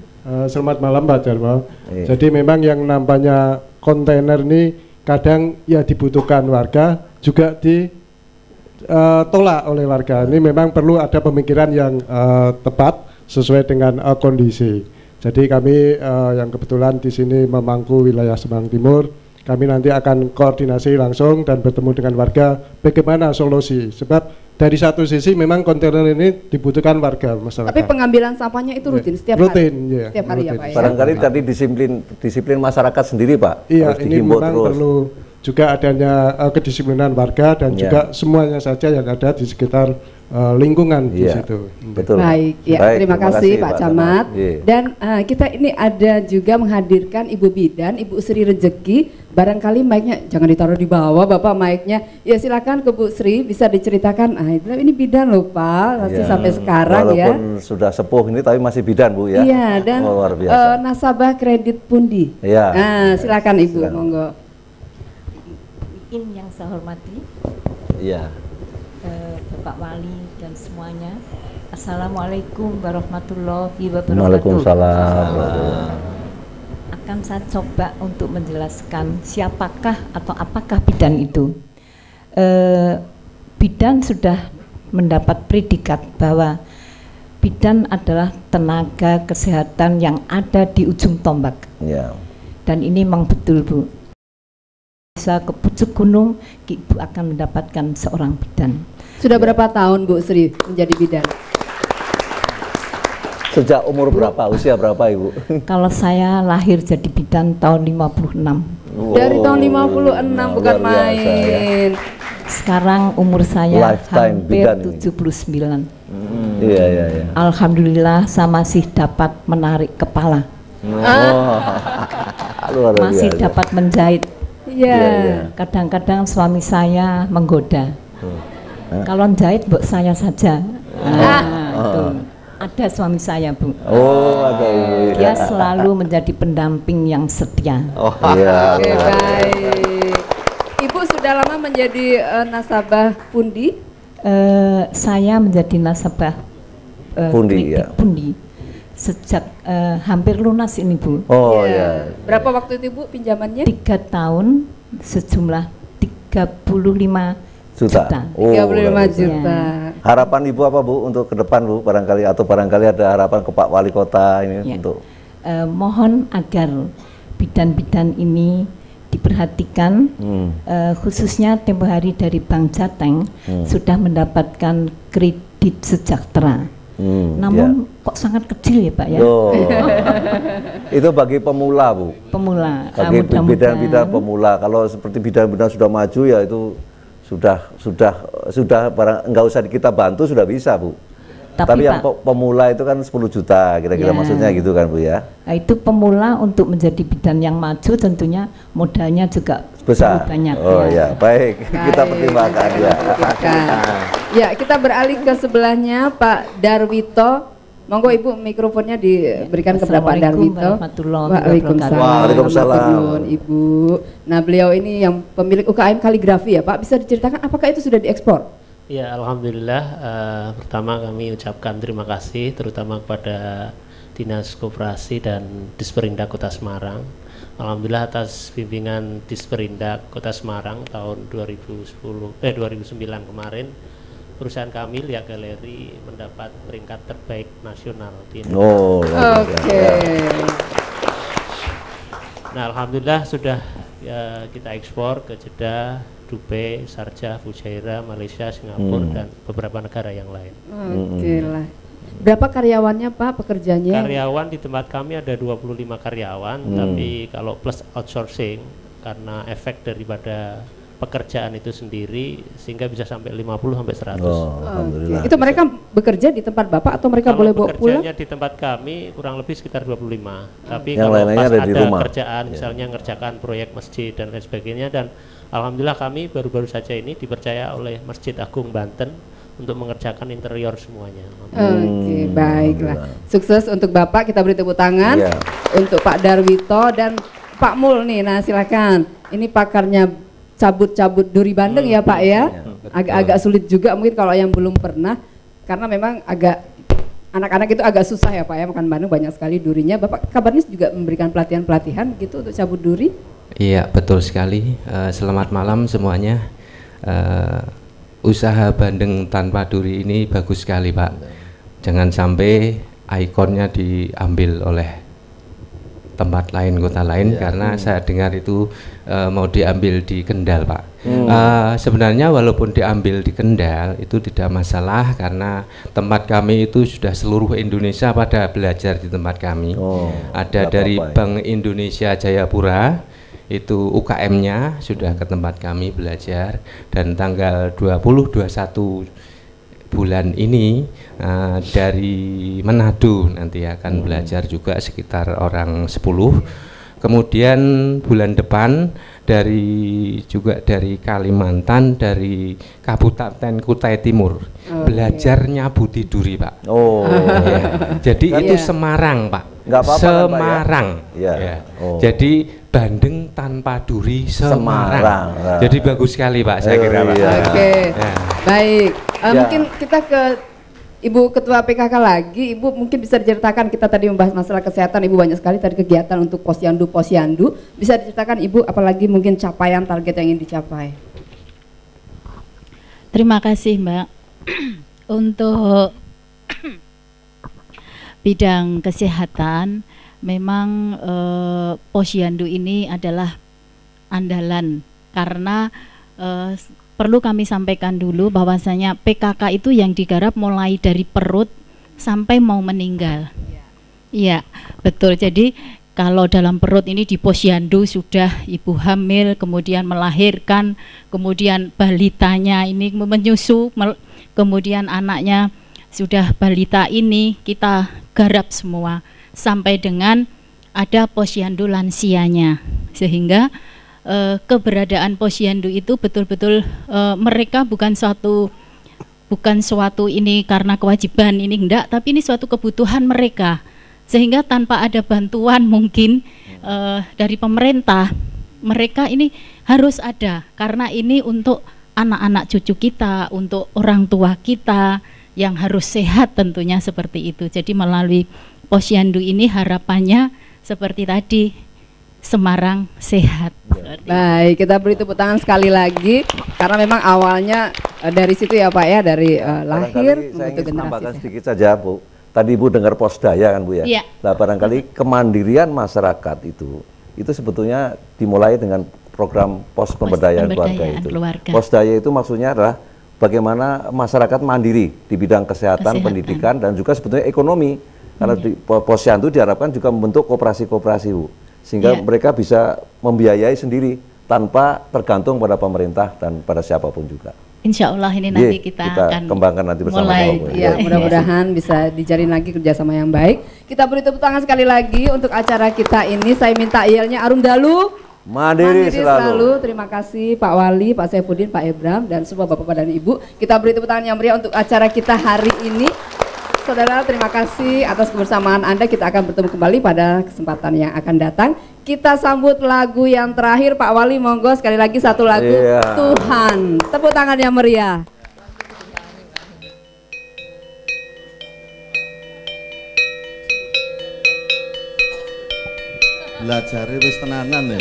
Selamat malam Pak Jarwo. Jadi memang yang nampaknya kontainer ini kadang ya dibutuhkan warga, juga ditolak oleh warga. Ini memang perlu ada pemikiran yang tepat sesuai dengan kondisi. Jadi kami yang kebetulan di sini memangku wilayah Semarang Timur, kami nanti akan koordinasi langsung dan bertemu dengan warga bagaimana solusi. Sebab dari satu sisi memang kontainer ini dibutuhkan warga masyarakat. Tapi pengambilan sampahnya itu rutin setiap hari. Setiap hari ya Pak. Barangkali tadi disiplin masyarakat sendiri Pak. Iya, ini memang perlu juga adanya kedisiplinan warga dan juga semuanya saja yang ada di sekitar lingkungan di situ. Betul. Baik, terima kasih Pak Camat. Dan kita ini ada juga menghadirkan Ibu Bidan, Ibu Sri Rezeki. Barangkali mic-nya jangan ditaruh di bawah Bapak mic-nya. Ya silakan ke Bu Sri, bisa diceritakan. Ini bidan loh Pak, masih sampai sekarang walaupun sudah sepuh ini tapi masih bidan Bu ya. Iya, dan nasabah kredit pundi. Nah, silakan Ibu, monggo. Yang saya hormati. Iya. Bapak Wali dan semuanya. Assalamualaikum warahmatullahi wabarakatuh. Waalaikumsalam. Akan saya coba untuk menjelaskan siapakah atau apakah bidan itu. Bidan sudah mendapat predikat bahwa bidan adalah tenaga kesehatan yang ada di ujung tombak. Dan ini memang betul Bu. Bisa ke pucuk gunung, Ibu akan mendapatkan seorang bidan. Sudah berapa tahun Bu Sri menjadi bidan? Sejak umur berapa? Usia berapa Ibu? Kalau saya lahir jadi bidan tahun 56. Dari tahun 56 bukan main. Ya. Sekarang umur saya lifetime hampir bidan 79. Iya. Alhamdulillah saya masih dapat menarik kepala. Masih dapat menjahit. Iya. Kadang-kadang suami saya menggoda. Kalau jahit buat saya saja. Tuh. Ada suami saya, Bu. Ada Ibu. Dia selalu menjadi pendamping yang setia. Oke, baik. Ibu sudah lama menjadi nasabah Pundi? Saya menjadi nasabah Pundi, Pundi sejak hampir lunas ini, Bu. Berapa waktu itu, Bu, pinjamannya? 3 tahun sejumlah 35 juta. 35 juta. Harapan Ibu apa Bu untuk ke depan Bu, barangkali ada harapan ke Pak Wali Kota ini untuk mohon agar bidan-bidan ini diperhatikan, khususnya tempo hari dari Bank Jateng sudah mendapatkan kredit sejahtera. Namun kok sangat kecil ya Pak ya? Itu bagi pemula Bu. Pemula. Bagi bidan-bidan pemula. Kalau seperti bidan-bidan sudah maju ya itu sudah barang enggak usah kita bantu sudah bisa Bu. Tapi yang pemula itu kan 10 juta kira-kira maksudnya gitu kan Bu ya. Nah, itu pemula untuk menjadi bidan yang maju tentunya modalnya juga besar. Banyak. Baik. Kita pertimbangkan ya. Ya, kita beralih ke sebelahnya Pak Darwito. Monggo Ibu mikrofonnya diberikan kepada Pak Darwito. Waalaikumsalam. Ibu. Nah, beliau ini yang pemilik UKM kaligrafi ya Pak. Bisa diceritakan apakah itu sudah diekspor? Ya, alhamdulillah. Pertama kami ucapkan terima kasih terutama kepada Dinas Koperasi dan Disperindak Kota Semarang. Alhamdulillah atas bimbingan Disperindak Kota Semarang tahun 2009 kemarin, perusahaan kami Lia Galeri mendapat peringkat terbaik nasional di Indonesia. Nah, alhamdulillah sudah kita ekspor ke Jeddah, Dubai, Sharjah, Fujairah, Malaysia, Singapura dan beberapa negara yang lain. Lah. Berapa karyawannya Pak, pekerjanya? Karyawan di tempat kami ada 25 karyawan, tapi kalau plus outsourcing karena efek daripada pekerjaan itu sendiri sehingga bisa sampai 50 sampai 100. Itu mereka bekerja di tempat Bapak atau mereka boleh bawa pulang? Bekerjanya di tempat kami kurang lebih sekitar 25. Tapi yang kalau pas ada kerjaan misalnya ngerjakan proyek masjid dan lain sebagainya, dan alhamdulillah kami baru-baru saja ini dipercaya oleh Masjid Agung Banten untuk mengerjakan interior semuanya. Baiklah. Sukses untuk Bapak, kita beri tepuk tangan untuk Pak Darwito dan Pak Mul nih. Nah, silakan. Ini pakarnya cabut-cabut duri bandeng ya Pak ya. Agak-agak sulit juga mungkin kalau yang belum pernah, karena memang agak anak-anak itu agak susah ya Pak ya, makan bandeng banyak sekali durinya. Bapak kabarnya juga memberikan pelatihan-pelatihan gitu untuk cabut duri? Iya, betul sekali. Selamat malam semuanya. Usaha bandeng tanpa duri ini bagus sekali Pak. Jangan sampai ikonnya diambil oleh tempat lain, kota lain, karena saya dengar itu mau diambil di Kendal Pak. Sebenarnya walaupun diambil di Kendal itu tidak masalah, karena tempat kami itu sudah seluruh Indonesia pada belajar di tempat kami. Ada dari Bank Indonesia Jayapura, itu UKM-nya sudah ke tempat kami belajar, dan tanggal 20-21 bulan ini dari Manado nanti akan belajar juga sekitar orang 10. Kemudian bulan depan juga dari Kalimantan, dari Kabupaten Kutai Timur, belajar nyabuti duri Pak. Jadi itu Semarang Pak. Semarang. Jadi bandeng tanpa duri Semarang. Jadi bagus sekali Pak, saya kira Pak. Baik. Mungkin kita ke Ibu Ketua PKK lagi. Ibu mungkin bisa diceritakan, kita tadi membahas masalah kesehatan, Ibu banyak sekali tadi kegiatan untuk posyandu. Bisa diceritakan Ibu apalagi mungkin capaian target yang ingin dicapai? Terima kasih Mbak. Untuk bidang kesehatan memang posyandu ini adalah andalan, karena perlu kami sampaikan dulu bahwasanya PKK itu yang digarap mulai dari perut sampai mau meninggal. Iya, betul. Jadi kalau dalam perut ini di posyandu sudah ibu hamil, kemudian melahirkan, kemudian balitanya ini menyusu, kemudian anaknya sudah balita ini kita garap semua sampai dengan ada posyandu lansianya, sehingga keberadaan posyandu itu betul-betul mereka bukan suatu ini karena kewajiban ini enggak, tapi ini suatu kebutuhan mereka, sehingga tanpa ada bantuan mungkin dari pemerintah, mereka ini harus ada karena ini untuk anak-anak cucu kita, untuk orang tua kita yang harus sehat tentunya seperti itu. Jadi melalui posyandu ini harapannya seperti tadi, Semarang sehat. Baik, kita beri tepuk tangan sekali lagi karena memang awalnya dari situ ya Pak ya, dari lahir saya ingin tambahkan sedikit saja Bu. Tadi Ibu dengar Posdaya kan Bu ya. Iya. Nah, barangkali kemandirian masyarakat itu sebetulnya dimulai dengan program pos pemberdayaan keluarga. Posdaya itu maksudnya adalah bagaimana masyarakat mandiri di bidang kesehatan, pendidikan, dan juga sebetulnya ekonomi. Karena di posyandu diharapkan juga membentuk koperasi-koperasi Bu, sehingga mereka bisa membiayai sendiri tanpa tergantung pada pemerintah dan pada siapapun juga. Insya Allah ini nanti kita akan kembangkan nanti bersama sama. Ya, mudah-mudahan bisa dijalin lagi kerjasama yang baik. Kita beri tepuk tangan sekali lagi untuk acara kita ini. Saya minta yelnya Arum Dalu. Mandiri selalu. Terima kasih Pak Wali, Pak Saifuddin, Pak Ebram, dan semua Bapak-Bapak dan Ibu. Kita beri tepuk tangan yang meriah untuk acara kita hari ini. Saudara, terima kasih atas kebersamaan Anda. Kita akan bertemu kembali pada kesempatan yang akan datang. Kita sambut lagu yang terakhir, Pak Wali, monggo sekali lagi satu lagu, Tuhan. Tepuk tangan yang meriah. Belajar wis tenanan ya.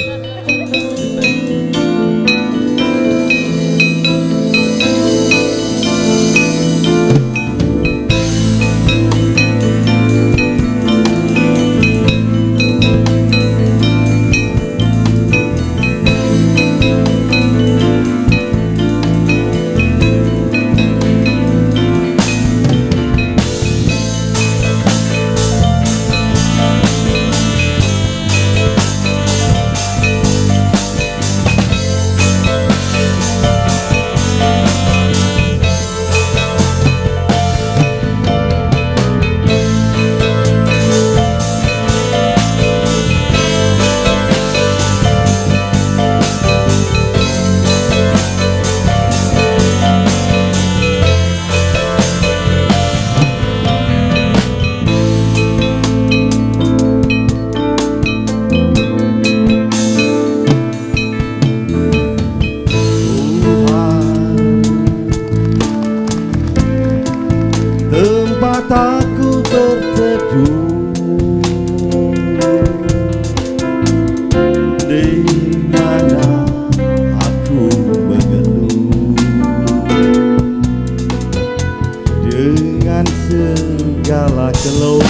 Segala keluh